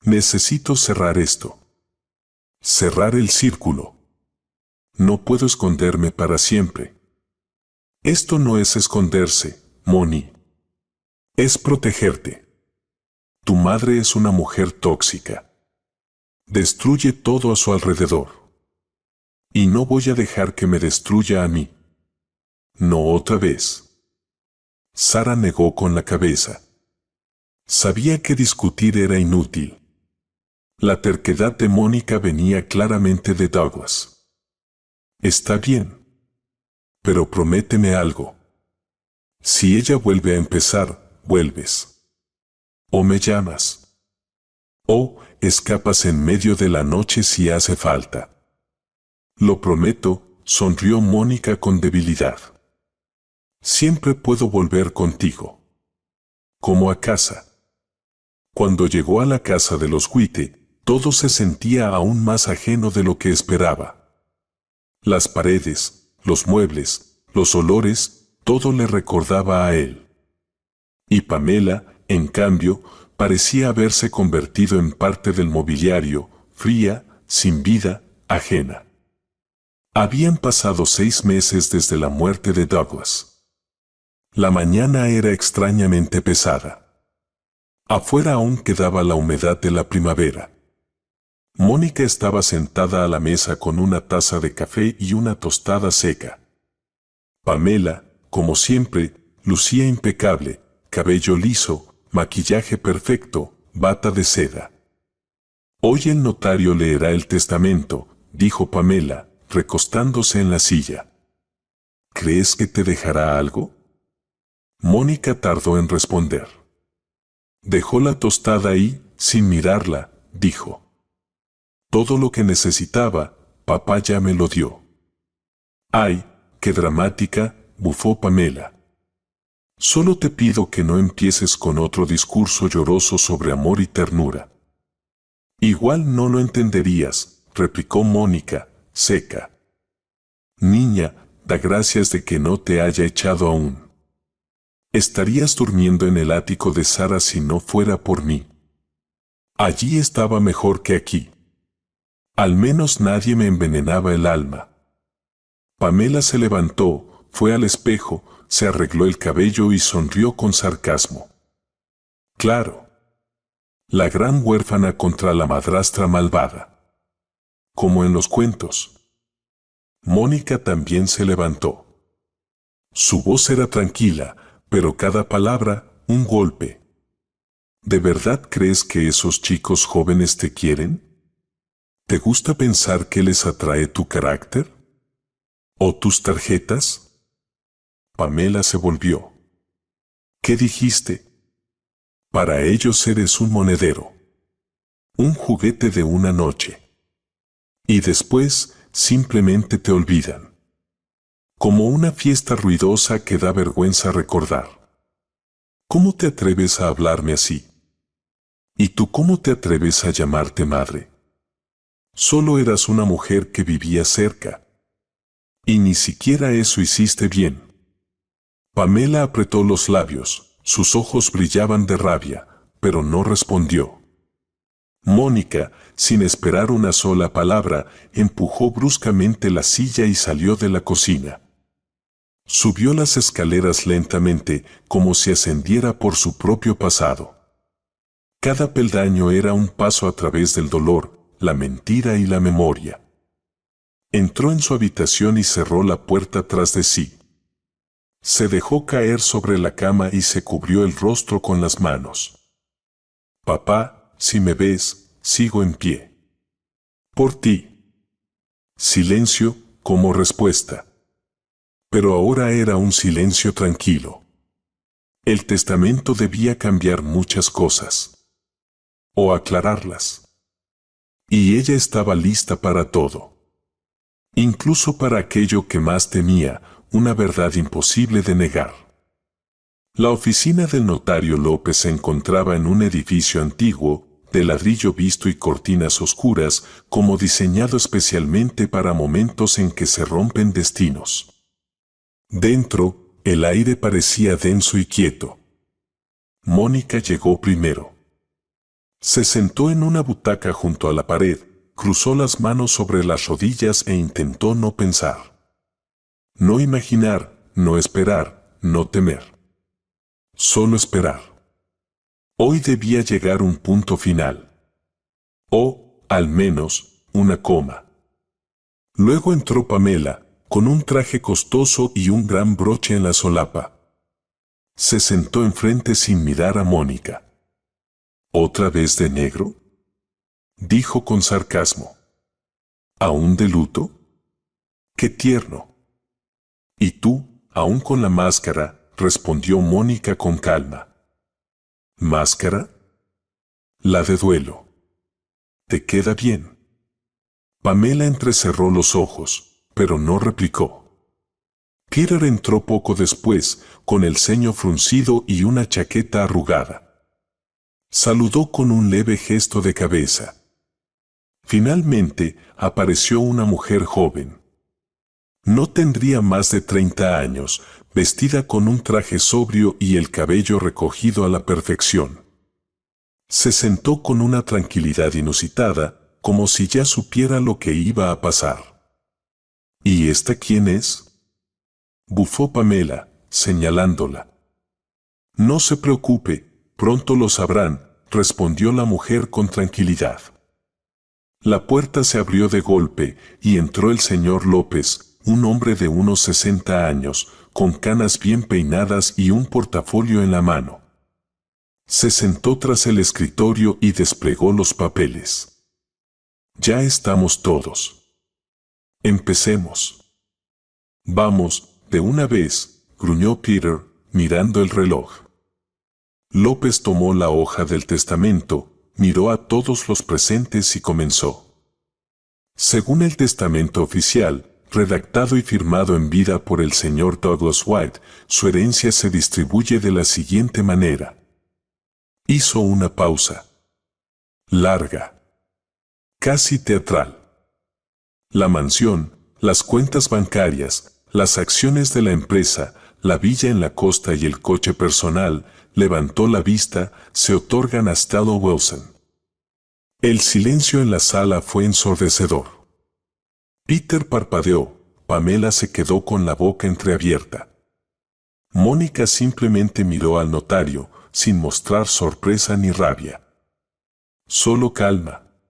Necesito cerrar esto. Cerrar el círculo. No puedo esconderme para siempre. Esto no es esconderse, Moni. Es protegerte. Tu madre es una mujer tóxica. Destruye todo a su alrededor. Y no voy a dejar que me destruya a mí. No otra vez. Sara negó con la cabeza. Sabía que discutir era inútil. La terquedad de Mónica venía claramente de Douglas. Está bien. Pero prométeme algo. Si ella vuelve a empezar, vuelves. O me llamas. O escapas en medio de la noche si hace falta. Lo prometo, sonrió Mónica con debilidad. Siempre puedo volver contigo. Como a casa. Cuando llegó a la casa de los White, todo se sentía aún más ajeno de lo que esperaba. Las paredes, los muebles, los olores, todo le recordaba a él. Y Pamela, en cambio, parecía haberse convertido en parte del mobiliario, fría, sin vida, ajena. Habían pasado 6 meses desde la muerte de Douglas. La mañana era extrañamente pesada. Afuera aún quedaba la humedad de la primavera. Mónica estaba sentada a la mesa con una taza de café y una tostada seca. Pamela, como siempre, lucía impecable, cabello liso, maquillaje perfecto, bata de seda. Hoy el notario leerá el testamento, dijo Pamela, recostándose en la silla. ¿Crees que te dejará algo? Mónica tardó en responder. Dejó la tostada y, sin mirarla, dijo. Todo lo que necesitaba, papá ya me lo dio. ¡Ay, qué dramática!, bufó Pamela. Solo te pido que no empieces con otro discurso lloroso sobre amor y ternura. Igual no lo entenderías, replicó Mónica, seca. Niña, da gracias de que no te haya echado aún. Estarías durmiendo en el ático de Sara si no fuera por mí. Allí estaba mejor que aquí. Al menos nadie me envenenaba el alma. Pamela se levantó, fue al espejo, se arregló el cabello y sonrió con sarcasmo. Claro. La gran huérfana contra la madrastra malvada. Como en los cuentos. Mónica también se levantó. Su voz era tranquila, pero cada palabra, un golpe. ¿De verdad crees que esos chicos jóvenes te quieren? ¿Te gusta pensar que les atrae tu carácter? ¿O tus tarjetas? Pamela se volvió. ¿Qué dijiste? Para ellos eres un monedero. Un juguete de una noche. Y después, simplemente te olvidan. Como una fiesta ruidosa que da vergüenza recordar. ¿Cómo te atreves a hablarme así? ¿Y tú cómo te atreves a llamarte madre? Solo eras una mujer que vivía cerca. Y ni siquiera eso hiciste bien. Pamela apretó los labios, sus ojos brillaban de rabia, pero no respondió. Mónica, sin esperar una sola palabra, empujó bruscamente la silla y salió de la cocina. Subió las escaleras lentamente, como si ascendiera por su propio pasado. Cada peldaño era un paso a través del dolor, la mentira y la memoria. Entró en su habitación y cerró la puerta tras de sí. Se dejó caer sobre la cama y se cubrió el rostro con las manos. Papá, si me ves, sigo en pie. Por ti. Silencio, como respuesta. Pero ahora era un silencio tranquilo. El testamento debía cambiar muchas cosas. O aclararlas. Y ella estaba lista para todo. Incluso para aquello que más temía, una verdad imposible de negar. La oficina del notario López se encontraba en un edificio antiguo, de ladrillo visto y cortinas oscuras, como diseñado especialmente para momentos en que se rompen destinos. Dentro, el aire parecía denso y quieto. Mónica llegó primero. Se sentó en una butaca junto a la pared, cruzó las manos sobre las rodillas e intentó no pensar. No imaginar, no esperar, no temer. Solo esperar. Hoy debía llegar un punto final. O, al menos, una coma. Luego entró Pamela, con un traje costoso y un gran broche en la solapa. Se sentó enfrente sin mirar a Mónica. ¿Otra vez de negro?, dijo con sarcasmo. ¿Aún de luto? ¡Qué tierno! ¿Y tú, aún con la máscara?, respondió Mónica con calma. ¿Máscara? La de duelo. ¿Te queda bien? Pamela entrecerró los ojos, pero no replicó. Peter entró poco después, con el ceño fruncido y una chaqueta arrugada. Saludó con un leve gesto de cabeza. Finalmente, apareció una mujer joven. No tendría más de 30 años, vestida con un traje sobrio y el cabello recogido a la perfección. Se sentó con una tranquilidad inusitada, como si ya supiera lo que iba a pasar. ¿Y esta quién es?, bufó Pamela, señalándola. No se preocupe, pronto lo sabrán, respondió la mujer con tranquilidad. La puerta se abrió de golpe y entró el señor López, un hombre de unos 60 años, con canas bien peinadas y un portafolio en la mano. Se sentó tras el escritorio y desplegó los papeles. Ya estamos todos. Empecemos. Vamos, de una vez, gruñó Peter, mirando el reloj. López tomó la hoja del testamento, miró a todos los presentes y comenzó. Según el testamento oficial, redactado y firmado en vida por el señor Douglas White, su herencia se distribuye de la siguiente manera. Hizo una pausa. Larga. Casi teatral. La mansión, las cuentas bancarias, las acciones de la empresa, la villa en la costa y el coche personal, levantó la vista, se otorgan a Stella Wilson. El silencio en la sala fue ensordecedor. Peter parpadeó, Pamela se quedó con la boca entreabierta. Mónica simplemente miró al notario, sin mostrar sorpresa ni rabia. Solo calma.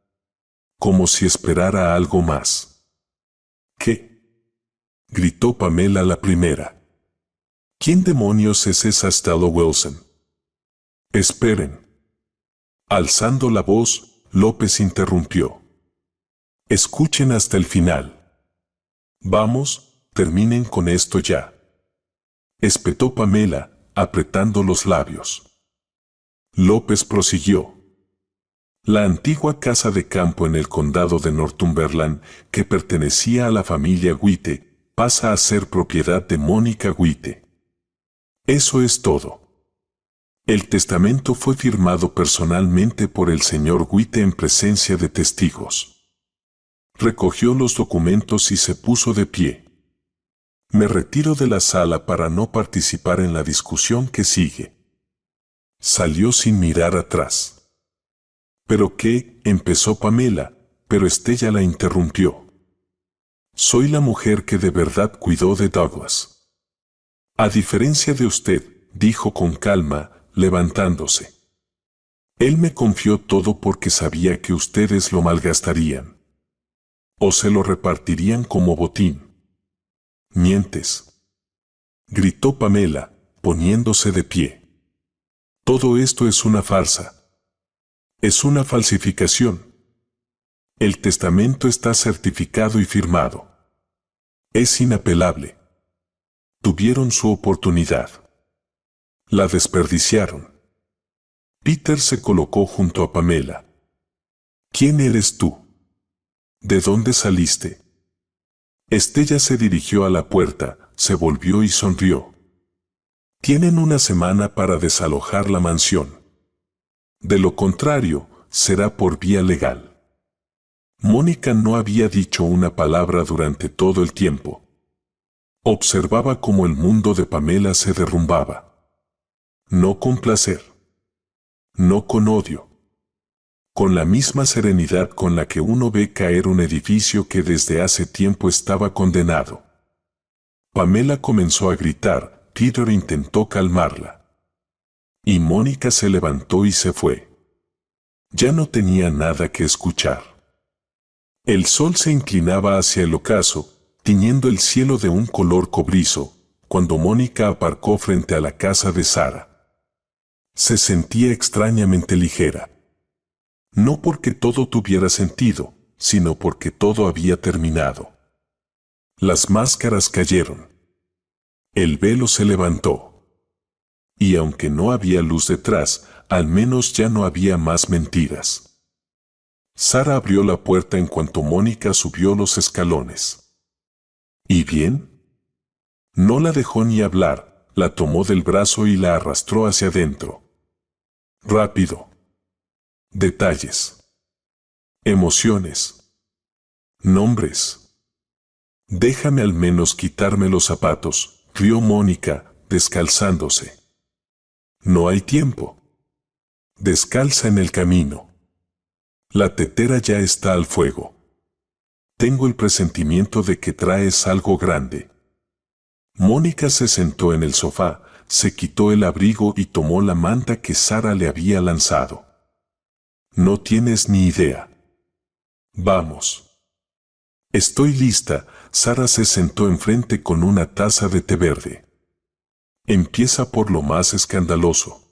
Como si esperara algo más. ¿Qué?, gritó Pamela la primera. ¿Quién demonios es esa Stella Wilson? Esperen. Alzando la voz, López interrumpió. Escuchen hasta el final. Vamos, terminen con esto ya. Espetó Pamela, apretando los labios. López prosiguió. La antigua casa de campo en el condado de Northumberland, que pertenecía a la familia White, pasa a ser propiedad de Mónica White. Eso es todo. El testamento fue firmado personalmente por el señor White en presencia de testigos. Recogió los documentos y se puso de pie. Me retiro de la sala para no participar en la discusión que sigue. Salió sin mirar atrás. ¿Pero qué?, empezó Pamela, pero Stella la interrumpió. Soy la mujer que de verdad cuidó de Douglas. A diferencia de usted, dijo con calma, levantándose. Él me confió todo porque sabía que ustedes lo malgastarían. O se lo repartirían como botín. Mientes. Gritó Pamela, poniéndose de pie. Todo esto es una farsa. Es una falsificación. El testamento está certificado y firmado. Es inapelable. Tuvieron su oportunidad. La desperdiciaron. Peter se colocó junto a Pamela. ¿Quién eres tú? ¿De dónde saliste? Estella se dirigió a la puerta, se volvió y sonrió. Tienen una semana para desalojar la mansión. De lo contrario, será por vía legal. Mónica no había dicho una palabra durante todo el tiempo. Observaba cómo el mundo de Pamela se derrumbaba. No con placer. No con odio. Con la misma serenidad con la que uno ve caer un edificio que desde hace tiempo estaba condenado. Pamela comenzó a gritar, Peter intentó calmarla. Y Mónica se levantó y se fue. Ya no tenía nada que escuchar. El sol se inclinaba hacia el ocaso, tiñendo el cielo de un color cobrizo, cuando Mónica aparcó frente a la casa de Sara. Se sentía extrañamente ligera. No porque todo tuviera sentido, sino porque todo había terminado. Las máscaras cayeron. El velo se levantó. Y aunque no había luz detrás, al menos ya no había más mentiras. Sara abrió la puerta en cuanto Mónica subió los escalones. ¿Y bien? No la dejó ni hablar, la tomó del brazo y la arrastró hacia adentro. Rápido. Detalles. Emociones. Nombres. Déjame al menos quitarme los zapatos, rió Mónica, descalzándose. No hay tiempo. Descalza en el camino. La tetera ya está al fuego. Tengo el presentimiento de que traes algo grande. Mónica se sentó en el sofá, se quitó el abrigo y tomó la manta que Sara le había lanzado. No tienes ni idea. Vamos. Estoy lista. Sara se sentó enfrente con una taza de té verde. Empieza por lo más escandaloso.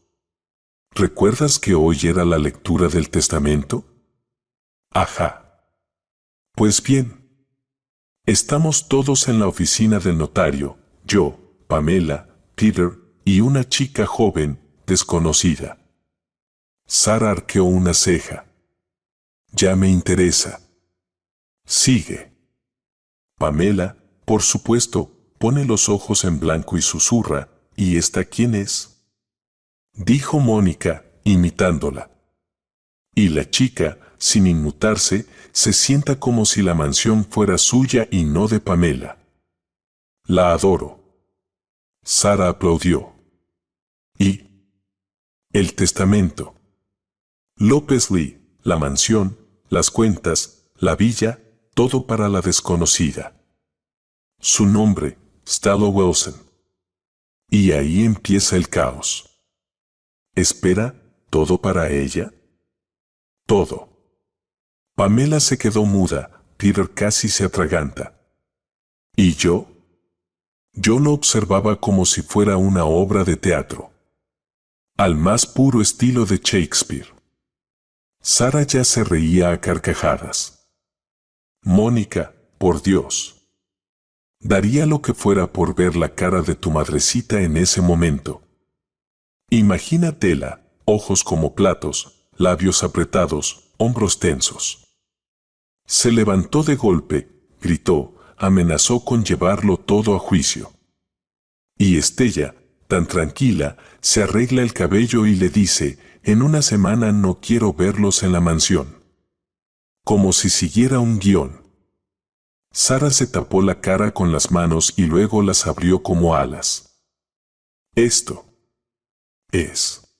¿Recuerdas que hoy era la lectura del testamento? Ajá. Pues bien. Estamos todos en la oficina del notario, yo, Pamela, Peter, y una chica joven, desconocida. Sara arqueó una ceja. Ya me interesa. Sigue. Pamela, por supuesto, pone los ojos en blanco y susurra, ¿y esta quién es? Dijo Mónica, imitándola. Y la chica, sin inmutarse, se sienta como si la mansión fuera suya y no de Pamela. La adoro. Sara aplaudió. ¿Y? El testamento. López Lee, la mansión, las cuentas, la villa, todo para la desconocida. Su nombre, Stella Wilson. Y ahí empieza el caos. Espera, ¿todo para ella? Todo. Pamela se quedó muda, Peter casi se atraganta. ¿Y yo? Yo lo observaba como si fuera una obra de teatro. Al más puro estilo de Shakespeare. Sara ya se reía a carcajadas. Mónica, por Dios. Daría lo que fuera por ver la cara de tu madrecita en ese momento. Imagínatela, ojos como platos, labios apretados, hombros tensos. Se levantó de golpe, gritó, amenazó con llevarlo todo a juicio. Y Estella, tan tranquila, se arregla el cabello y le dice, en una semana no quiero verlos en la mansión. Como si siguiera un guión. Sara se tapó la cara con las manos y luego las abrió como alas. Esto es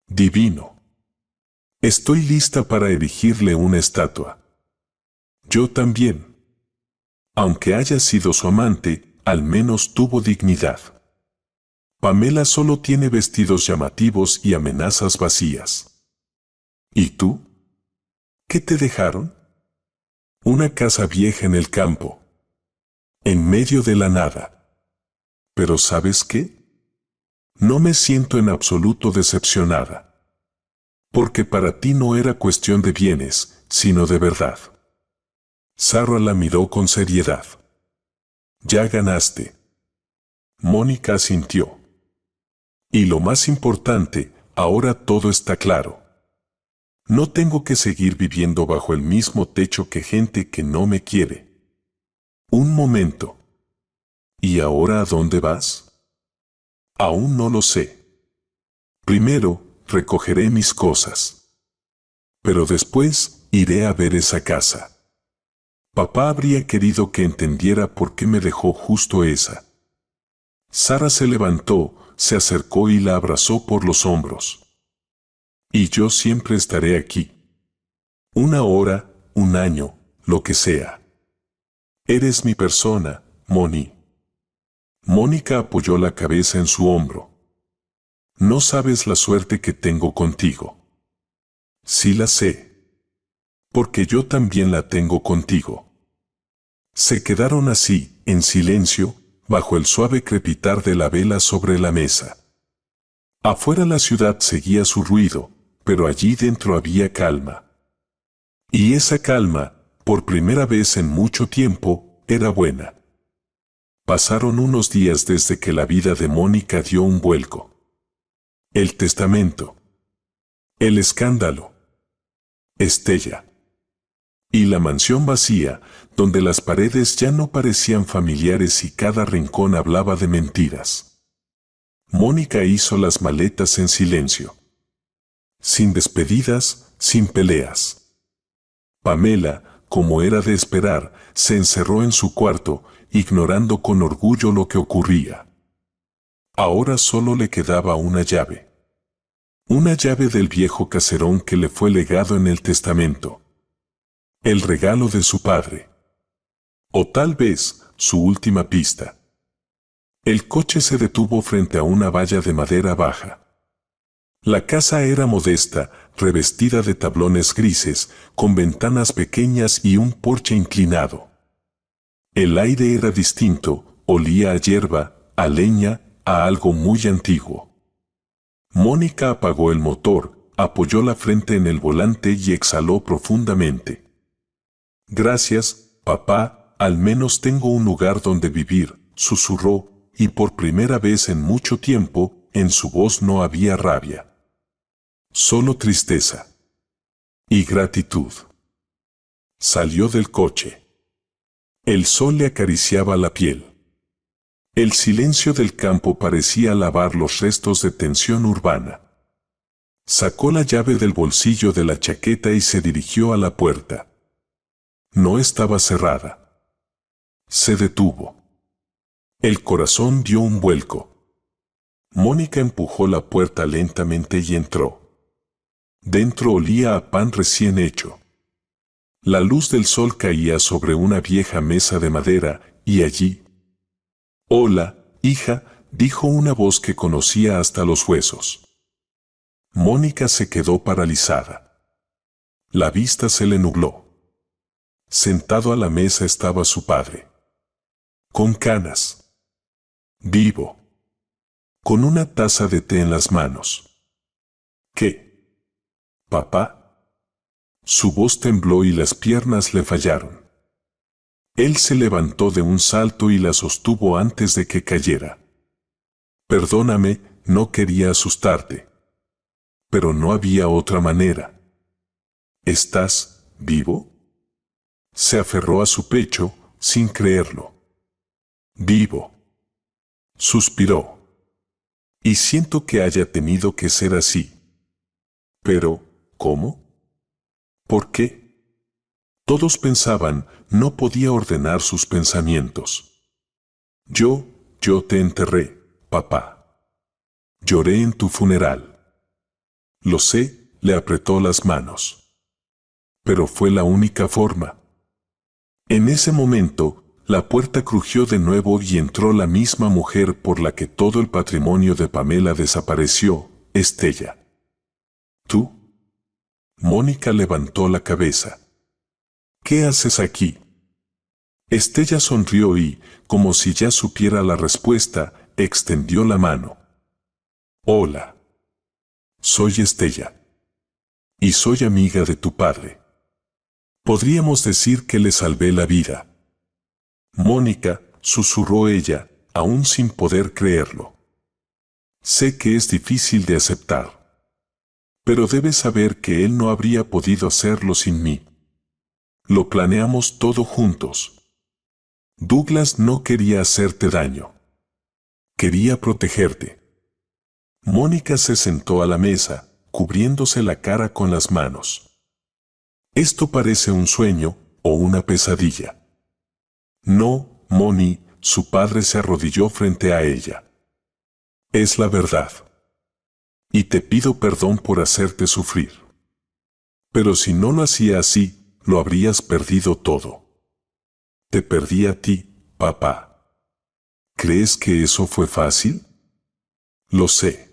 divino. Estoy lista para erigirle una estatua. Yo también. Aunque haya sido su amante, al menos tuvo dignidad. Pamela solo tiene vestidos llamativos y amenazas vacías. ¿Y tú? ¿Qué te dejaron? Una casa vieja en el campo, en medio de la nada. Pero ¿sabes qué? No me siento en absoluto decepcionada. Porque para ti no era cuestión de bienes, sino de verdad. Sarah la miró con seriedad. Ya ganaste. Mónica asintió. Y lo más importante, ahora todo está claro. No tengo que seguir viviendo bajo el mismo techo que gente que no me quiere. Un momento. ¿Y ahora a dónde vas? Aún no lo sé. Primero, recogeré mis cosas. Pero después, iré a ver esa casa. Papá habría querido que entendiera por qué me dejó justo esa. Sara se levantó, se acercó y la abrazó por los hombros. Y yo siempre estaré aquí. Una hora, un año, lo que sea. Eres mi persona, Moni. Mónica apoyó la cabeza en su hombro. No sabes la suerte que tengo contigo. Sí la sé. Porque yo también la tengo contigo. Se quedaron así, en silencio, bajo el suave crepitar de la vela sobre la mesa. Afuera la ciudad seguía su ruido, pero allí dentro había calma. Y esa calma, por primera vez en mucho tiempo, era buena. Pasaron unos días desde que la vida de Mónica dio un vuelco. El testamento. El escándalo. Estella. Y la mansión vacía, donde las paredes ya no parecían familiares y cada rincón hablaba de mentiras. Mónica hizo las maletas en silencio. Sin despedidas, sin peleas. Pamela, como era de esperar, se encerró en su cuarto, ignorando con orgullo lo que ocurría. Ahora solo le quedaba una llave. Una llave del viejo caserón que le fue legado en el testamento. El regalo de su padre. O tal vez, su última pista. El coche se detuvo frente a una valla de madera baja. La casa era modesta, revestida de tablones grises, con ventanas pequeñas y un porche inclinado. El aire era distinto, olía a hierba, a leña, a algo muy antiguo. Mónica apagó el motor, apoyó la frente en el volante y exhaló profundamente. Gracias, papá, al menos tengo un lugar donde vivir, susurró, y por primera vez en mucho tiempo, en su voz no había rabia. Solo tristeza. Y gratitud. Salió del coche. El sol le acariciaba la piel. El silencio del campo parecía lavar los restos de tensión urbana. Sacó la llave del bolsillo de la chaqueta y se dirigió a la puerta. No estaba cerrada. Se detuvo. El corazón dio un vuelco. Mónica empujó la puerta lentamente y entró. Dentro olía a pan recién hecho. La luz del sol caía sobre una vieja mesa de madera, y allí... «Hola, hija», dijo una voz que conocía hasta los huesos. Mónica se quedó paralizada. La vista se le nubló. Sentado a la mesa estaba su padre. Con canas. Vivo. Con una taza de té en las manos. ¿Qué? ¿Papá? Su voz tembló y las piernas le fallaron. Él se levantó de un salto y la sostuvo antes de que cayera. Perdóname, no quería asustarte. Pero no había otra manera. ¿Estás vivo? Se aferró a su pecho, sin creerlo. Vivo. Suspiró. Y siento que haya tenido que ser así. Pero, ¿cómo? ¿Por qué? Todos pensaban, no podía ordenar sus pensamientos. Yo te enterré, papá. Lloré en tu funeral. Lo sé, le apretó las manos. Pero fue la única forma. En ese momento, la puerta crujió de nuevo y entró la misma mujer por la que todo el patrimonio de Pamela desapareció, Estella. ¿Tú? Mónica levantó la cabeza. ¿Qué haces aquí? Estella sonrió y, como si ya supiera la respuesta, extendió la mano. Hola. Soy Estella. Y soy amiga de tu padre. Podríamos decir que le salvé la vida. Mónica, susurró ella, aún sin poder creerlo. Sé que es difícil de aceptar. Pero debes saber que él no habría podido hacerlo sin mí. Lo planeamos todo juntos. Douglas no quería hacerte daño. Quería protegerte. Mónica se sentó a la mesa, cubriéndose la cara con las manos. Esto parece un sueño o una pesadilla. No, Moni, su padre se arrodilló frente a ella. Es la verdad. Y te pido perdón por hacerte sufrir. Pero si no lo hacía así, lo habrías perdido todo. Te perdí a ti, papá. ¿Crees que eso fue fácil? Lo sé.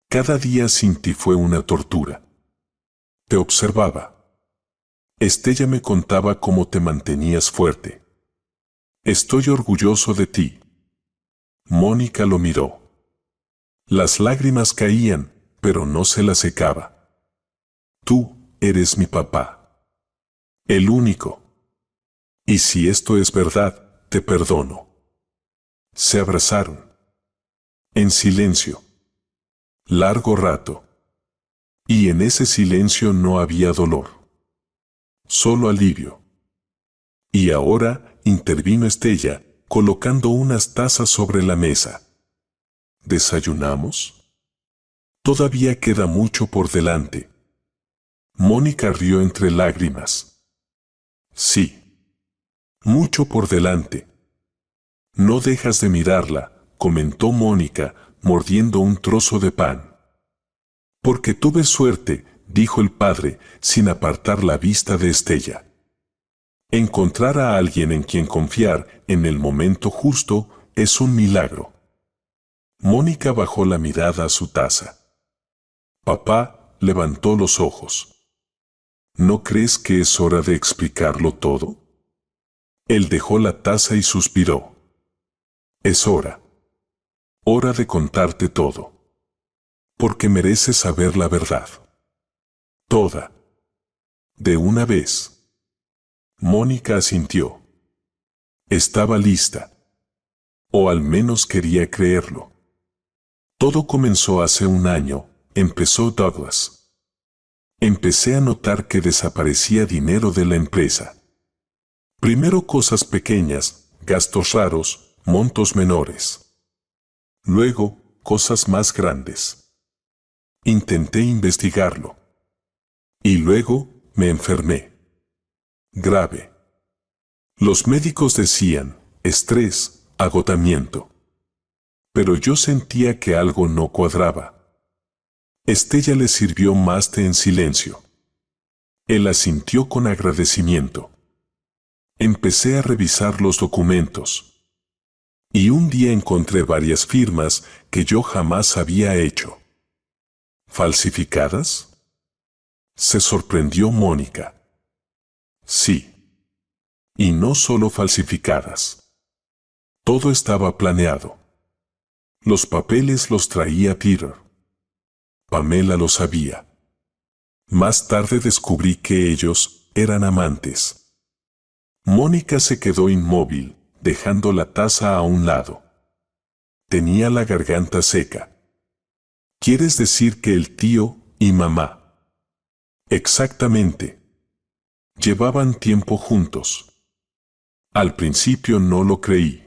Cada día sin ti fue una tortura. Te observaba. Estella me contaba cómo te mantenías fuerte. Estoy orgulloso de ti. Mónica lo miró. Las lágrimas caían, pero no se las secaba. Tú eres mi papá. El único. Y si esto es verdad, te perdono. Se abrazaron. En silencio. Largo rato. Y en ese silencio no había dolor. Solo alivio. Y ahora intervino Estella, colocando unas tazas sobre la mesa. ¿Desayunamos? Todavía queda mucho por delante. Mónica rió entre lágrimas. Sí. Mucho por delante. No dejas de mirarla, comentó Mónica, mordiendo un trozo de pan. Porque tuve suerte, dijo el padre, sin apartar la vista de Estella. Encontrar a alguien en quien confiar en el momento justo es un milagro. Mónica bajó la mirada a su taza. Papá levantó los ojos. ¿No crees que es hora de explicarlo todo? Él dejó la taza y suspiró. Es hora. Hora de contarte todo. Porque mereces saber la verdad. Toda. De una vez. Mónica asintió. Estaba lista. O al menos quería creerlo. Todo comenzó hace un año, empezó Douglas. Empecé a notar que desaparecía dinero de la empresa. Primero cosas pequeñas, gastos raros, montos menores. Luego, cosas más grandes. Intenté investigarlo. Y luego, me enfermé. Grave. Los médicos decían, estrés, agotamiento. Pero yo sentía que algo no cuadraba. Estella le sirvió más té en silencio. Él asintió con agradecimiento. Empecé a revisar los documentos. Y un día encontré varias firmas que yo jamás había hecho. ¿Falsificadas? Se sorprendió Mónica. Sí. Y no solo falsificadas. Todo estaba planeado. Los papeles los traía Peter. Pamela lo sabía. Más tarde descubrí que ellos eran amantes. Mónica se quedó inmóvil, dejando la taza a un lado. Tenía la garganta seca. ¿Quieres decir que el tío y mamá? Exactamente. Llevaban tiempo juntos. Al principio no lo creí.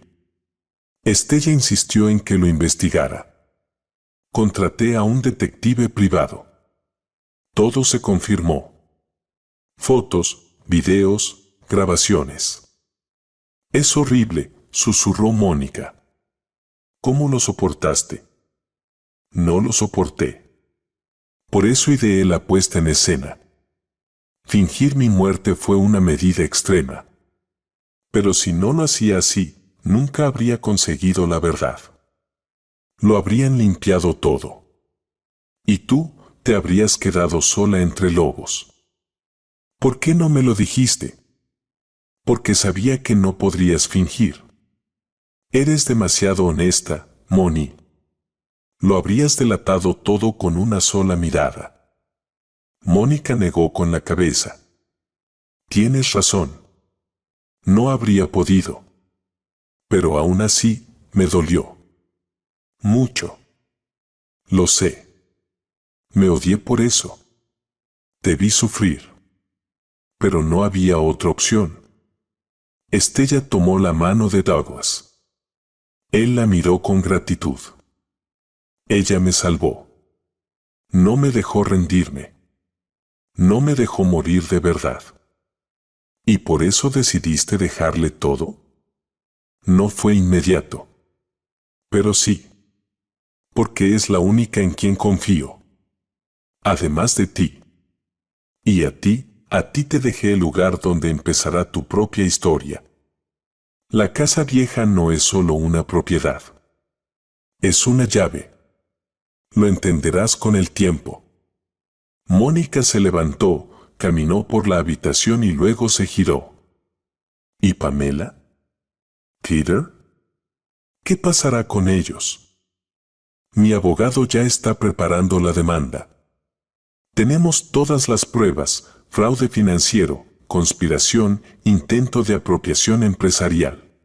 Estella insistió en que lo investigara. Contraté a un detective privado. Todo se confirmó. Fotos, videos, grabaciones. Es horrible, susurró Mónica. ¿Cómo lo soportaste? No lo soporté. Por eso ideé la puesta en escena. Fingir mi muerte fue una medida extrema. Pero si no lo hacía así, nunca habría conseguido la verdad. Lo habrían limpiado todo. Y tú te habrías quedado sola entre lobos. ¿Por qué no me lo dijiste? Porque sabía que no podrías fingir. Eres demasiado honesta, Moni. Lo habrías delatado todo con una sola mirada. Mónica negó con la cabeza. Tienes razón. No habría podido. Pero aún así, me dolió. Mucho. Lo sé. Me odié por eso. Te vi sufrir. Pero no había otra opción. Estella tomó la mano de Douglas. Él la miró con gratitud. Ella me salvó. No me dejó rendirme. No me dejó morir de verdad. ¿Y por eso decidiste dejarle todo? No fue inmediato. Pero sí. Porque es la única en quien confío. Además de ti. Y a ti te dejé el lugar donde empezará tu propia historia. La casa vieja no es solo una propiedad. Es una llave. Lo entenderás con el tiempo. Mónica se levantó, caminó por la habitación y luego se giró. ¿Y Pamela? ¿Peter? ¿Qué pasará con ellos? Mi abogado ya está preparando la demanda. Tenemos todas las pruebas: fraude financiero, conspiración, intento de apropiación empresarial.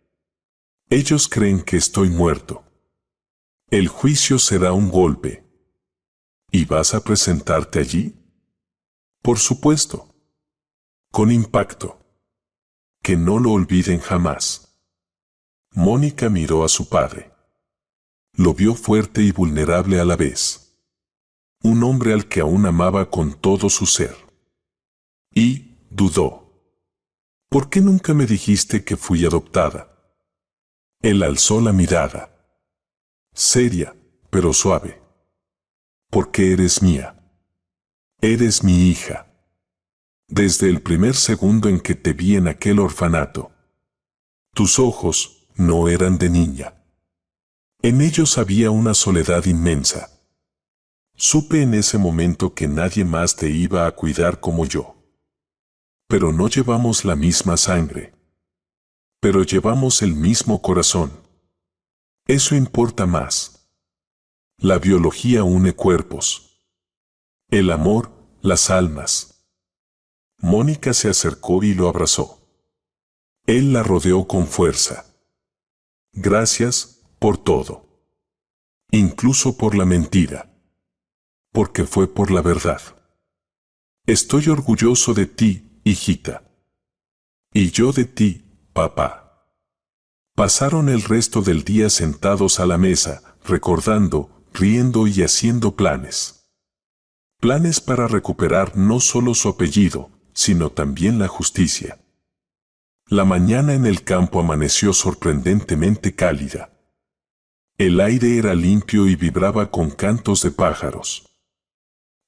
Ellos creen que estoy muerto. El juicio será un golpe. ¿Y vas a presentarte allí? Por supuesto. Con impacto. Que no lo olviden jamás. Mónica miró a su padre. Lo vio fuerte y vulnerable a la vez. Un hombre al que aún amaba con todo su ser. Y dudó. ¿Por qué nunca me dijiste que fui adoptada? Él alzó la mirada. Seria, pero suave. Porque eres mía. Eres mi hija. Desde el primer segundo en que te vi en aquel orfanato. Tus ojos no eran de niña. En ellos había una soledad inmensa. Supe en ese momento que nadie más te iba a cuidar como yo. Pero no llevamos la misma sangre. Pero llevamos el mismo corazón. Eso importa más. La biología une cuerpos. El amor, las almas. Mónica se acercó y lo abrazó. Él la rodeó con fuerza. Gracias por todo. Incluso por la mentira. Porque fue por la verdad. Estoy orgulloso de ti, hijita. Y yo de ti, papá. Pasaron el resto del día sentados a la mesa, recordando, riendo y haciendo planes. Planes para recuperar no solo su apellido, sino también la justicia. La mañana en el campo amaneció sorprendentemente cálida. El aire era limpio y vibraba con cantos de pájaros.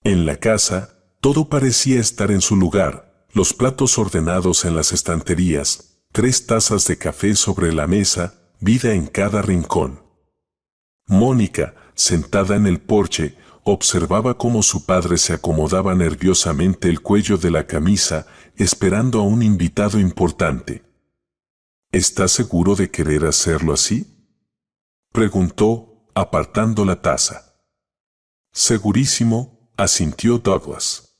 En la casa, todo parecía estar en su lugar, los platos ordenados en las estanterías, 3 tazas de café sobre la mesa, vida en cada rincón. Mónica, sentada en el porche, observaba cómo su padre se acomodaba nerviosamente el cuello de la camisa, esperando a un invitado importante. ¿Estás seguro de querer hacerlo así?, preguntó, apartando la taza. Segurísimo, asintió Douglas.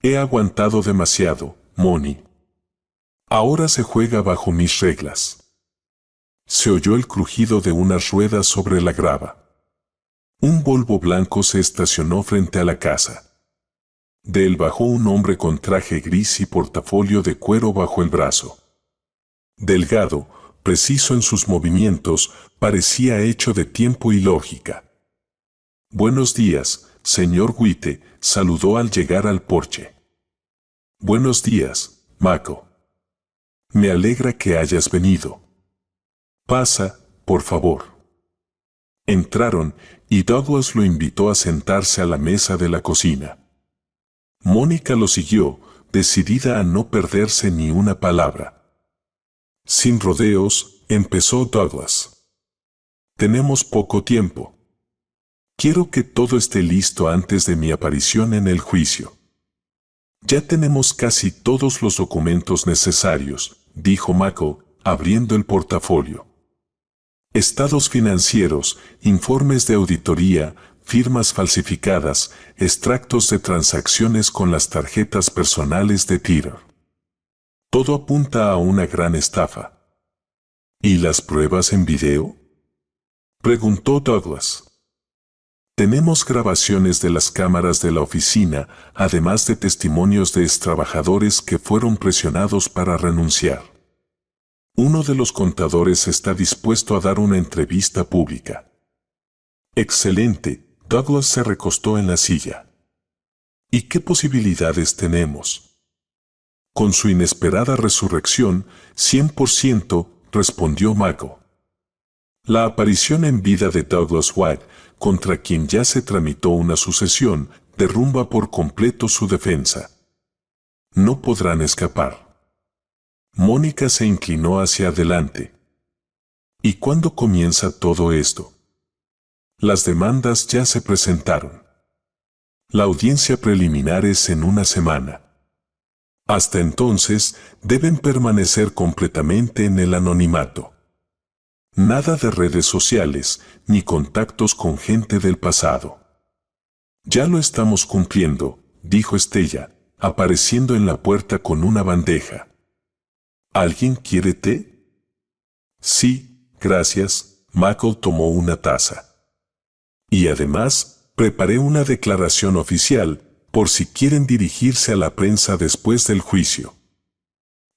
He aguantado demasiado, Moni. Ahora se juega bajo mis reglas. Se oyó el crujido de unas ruedas sobre la grava. Un Volvo blanco se estacionó frente a la casa. De él bajó un hombre con traje gris y portafolio de cuero bajo el brazo. Delgado, preciso en sus movimientos, parecía hecho de tiempo y lógica. Buenos días, señor Witte, saludó al llegar al porche. Buenos días, Mako. Me alegra que hayas venido. Pasa, por favor. Entraron, y Douglas lo invitó a sentarse a la mesa de la cocina. Mónica lo siguió, decidida a no perderse ni una palabra. Sin rodeos, empezó Douglas. Tenemos poco tiempo. Quiero que todo esté listo antes de mi aparición en el juicio. Ya tenemos casi todos los documentos necesarios, dijo Mako, abriendo el portafolio. Estados financieros, informes de auditoría, firmas falsificadas, extractos de transacciones con las tarjetas personales de Peter. Todo apunta a una gran estafa. ¿Y las pruebas en video? Preguntó Douglas. Tenemos grabaciones de las cámaras de la oficina, además de testimonios de extrabajadores que fueron presionados para renunciar. Uno de los contadores está dispuesto a dar una entrevista pública. Excelente, Douglas se recostó en la silla. ¿Y qué posibilidades tenemos? Con su inesperada resurrección, 100%, respondió Mako. La aparición en vida de Douglas White, contra quien ya se tramitó una sucesión, derrumba por completo su defensa. No podrán escapar. Mónica se inclinó hacia adelante. ¿Y cuándo comienza todo esto? Las demandas ya se presentaron. La audiencia preliminar es en una semana. Hasta entonces, deben permanecer completamente en el anonimato. Nada de redes sociales, ni contactos con gente del pasado. Ya lo estamos cumpliendo, dijo Estella, apareciendo en la puerta con una bandeja. ¿Alguien quiere té? Sí, gracias, Mako tomó una taza. Y además, preparé una declaración oficial, por si quieren dirigirse a la prensa después del juicio.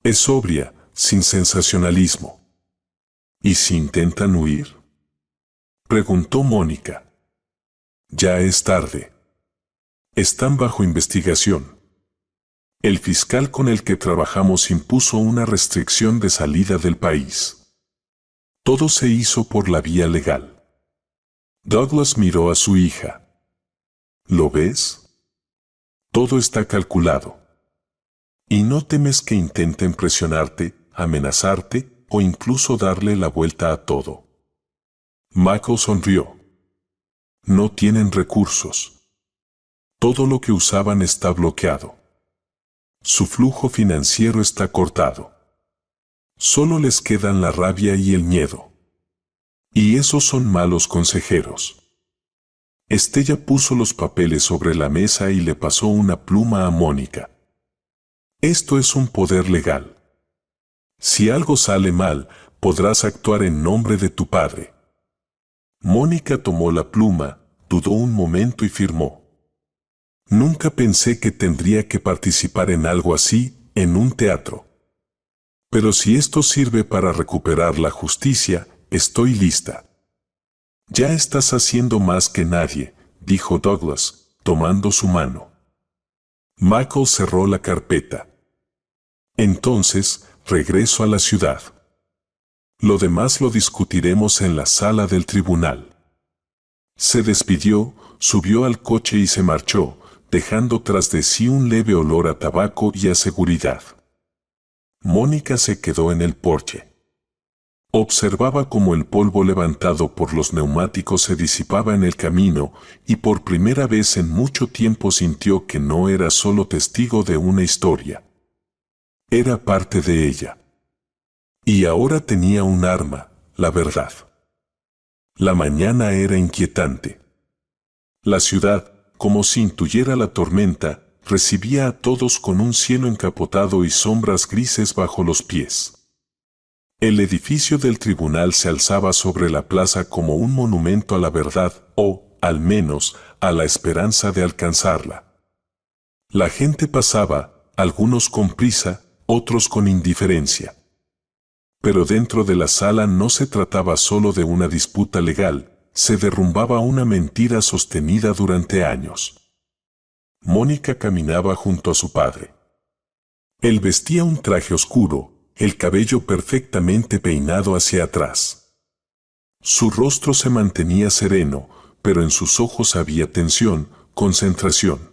Es sobria, sin sensacionalismo. ¿Y si intentan huir? Preguntó Mónica. Ya es tarde. Están bajo investigación. El fiscal con el que trabajamos impuso una restricción de salida del país. Todo se hizo por la vía legal. Douglas miró a su hija. ¿Lo ves? Todo está calculado. ¿Y no temes que intenten presionarte, amenazarte, o incluso darle la vuelta a todo? Mako sonrió. No tienen recursos. Todo lo que usaban está bloqueado. Su flujo financiero está cortado. Solo les quedan la rabia y el miedo. Y esos son malos consejeros. Estella puso los papeles sobre la mesa y le pasó una pluma a Mónica. Esto es un poder legal. Si algo sale mal, podrás actuar en nombre de tu padre. Mónica tomó la pluma, dudó un momento y firmó. Nunca pensé que tendría que participar en algo así, en un teatro. Pero si esto sirve para recuperar la justicia, estoy lista. Ya estás haciendo más que nadie, dijo Douglas, tomando su mano. Michael cerró la carpeta. Entonces, regreso a la ciudad. Lo demás lo discutiremos en la sala del tribunal. Se despidió, subió al coche y se marchó, dejando tras de sí un leve olor a tabaco y a seguridad. Mónica se quedó en el porche. Observaba cómo el polvo levantado por los neumáticos se disipaba en el camino y por primera vez en mucho tiempo sintió que no era solo testigo de una historia. Era parte de ella. Y ahora tenía un arma, la verdad. La mañana era inquietante. La ciudad, como si intuyera la tormenta, recibía a todos con un cielo encapotado y sombras grises bajo los pies. El edificio del tribunal se alzaba sobre la plaza como un monumento a la verdad o, al menos, a la esperanza de alcanzarla. La gente pasaba, algunos con prisa, otros con indiferencia. Pero dentro de la sala no se trataba solo de una disputa legal, se derrumbaba una mentira sostenida durante años. Mónica caminaba junto a su padre. Él vestía un traje oscuro, el cabello perfectamente peinado hacia atrás. Su rostro se mantenía sereno, pero en sus ojos había tensión, concentración.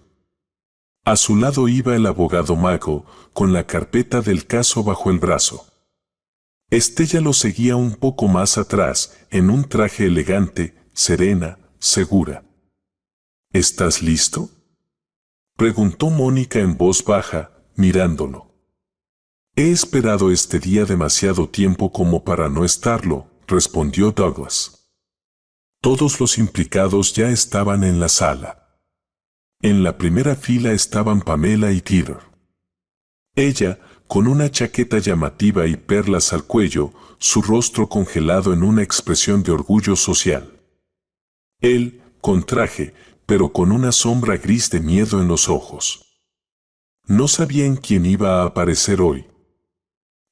A su lado iba el abogado Mako, con la carpeta del caso bajo el brazo. Estella lo seguía un poco más atrás, en un traje elegante, serena, segura. ¿Estás listo?, preguntó Mónica en voz baja, mirándolo. He esperado este día demasiado tiempo como para no estarlo, respondió Douglas. Todos los implicados ya estaban en la sala. En la primera fila estaban Pamela y Peter. Ella, con una chaqueta llamativa y perlas al cuello, su rostro congelado en una expresión de orgullo social. Él, con traje, pero con una sombra gris de miedo en los ojos. No sabían quién iba a aparecer hoy.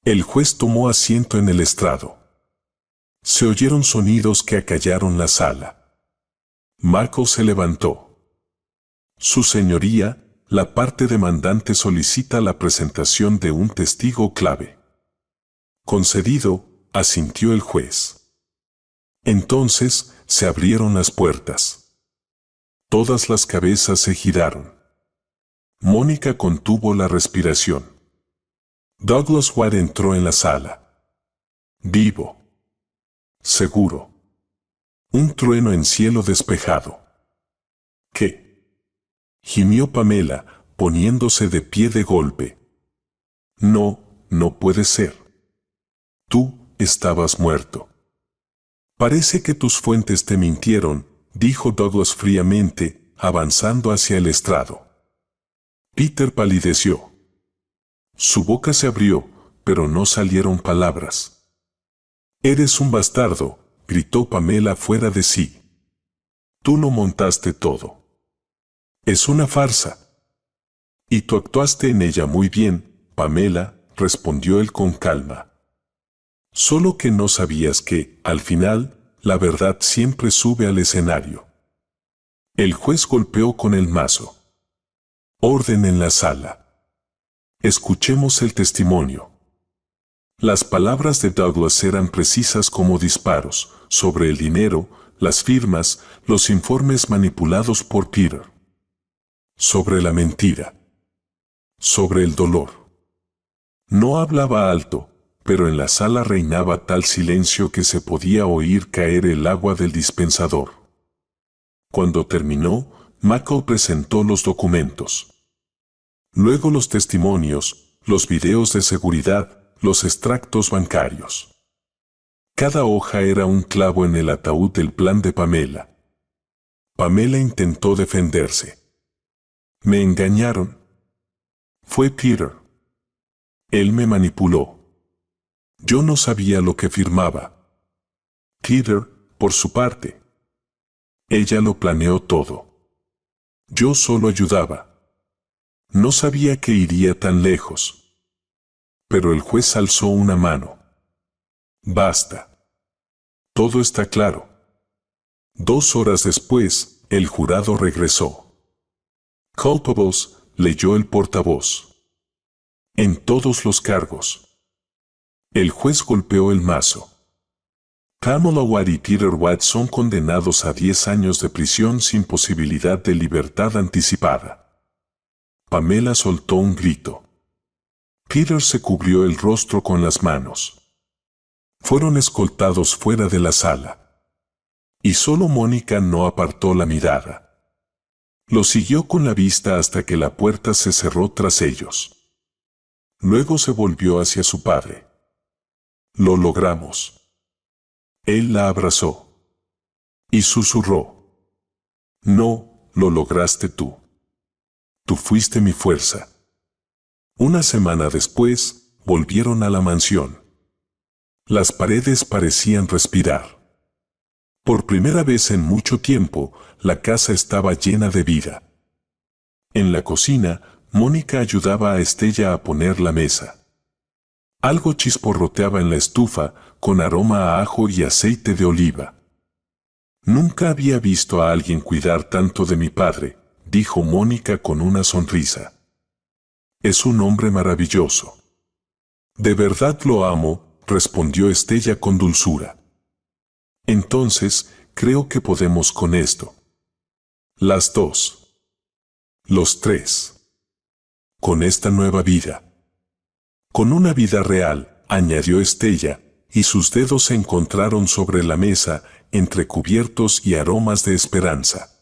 El juez tomó asiento en el estrado. Se oyeron sonidos que acallaron la sala. Michael se levantó. Su señoría, la parte demandante solicita la presentación de un testigo clave. Concedido, asintió el juez. Entonces, se abrieron las puertas. Todas las cabezas se giraron. Mónica contuvo la respiración. Douglas White entró en la sala. Vivo. Seguro. Un trueno en cielo despejado. ¿Qué?, gimió Pamela, poniéndose de pie de golpe. No, no puede ser. Tú estabas muerto. Parece que tus fuentes te mintieron, dijo Douglas fríamente, avanzando hacia el estrado. Peter palideció. Su boca se abrió, pero no salieron palabras. Eres un bastardo, gritó Pamela fuera de sí. Tú lo montaste todo. Es una farsa. Y tú actuaste en ella muy bien, Pamela, respondió él con calma. Solo que no sabías que, al final, la verdad siempre sube al escenario. El juez golpeó con el mazo. Orden en la sala. Escuchemos el testimonio. Las palabras de Douglas eran precisas como disparos, sobre el dinero, las firmas, los informes manipulados por Peter. Sobre la mentira. Sobre el dolor. No hablaba alto, pero en la sala reinaba tal silencio que se podía oír caer el agua del dispensador. Cuando terminó, Michael presentó los documentos. Luego los testimonios, los videos de seguridad, los extractos bancarios. Cada hoja era un clavo en el ataúd del plan de Pamela. Pamela intentó defenderse. Me engañaron. Fue Peter. Él me manipuló. Yo no sabía lo que firmaba. Peter, por su parte. Ella lo planeó todo. Yo solo ayudaba. No sabía que iría tan lejos. Pero el juez alzó una mano. Basta. Todo está claro. 2 horas después, el jurado regresó. Culpables, leyó el portavoz. En todos los cargos. El juez golpeó el mazo. Pamela White y Peter White son condenados a 10 años de prisión sin posibilidad de libertad anticipada. Pamela soltó un grito. Peter se cubrió el rostro con las manos. Fueron escoltados fuera de la sala. Y solo Mónica no apartó la mirada. Lo siguió con la vista hasta que la puerta se cerró tras ellos. Luego se volvió hacia su padre. Lo logramos. Él la abrazó. Y susurró. No, lo lograste tú. Tú fuiste mi fuerza. Una semana después, volvieron a la mansión. Las paredes parecían respirar. Por primera vez en mucho tiempo, la casa estaba llena de vida. En la cocina, Mónica ayudaba a Estella a poner la mesa. Algo chisporroteaba en la estufa, con aroma a ajo y aceite de oliva. Nunca había visto a alguien cuidar tanto de mi padre, dijo Mónica con una sonrisa. Es un hombre maravilloso. De verdad lo amo, respondió Estella con dulzura. Entonces, creo que podemos con esto. Las 2. Los 3. Con esta nueva vida. Con una vida real, añadió Estella, y sus dedos se encontraron sobre la mesa, entre cubiertos y aromas de esperanza.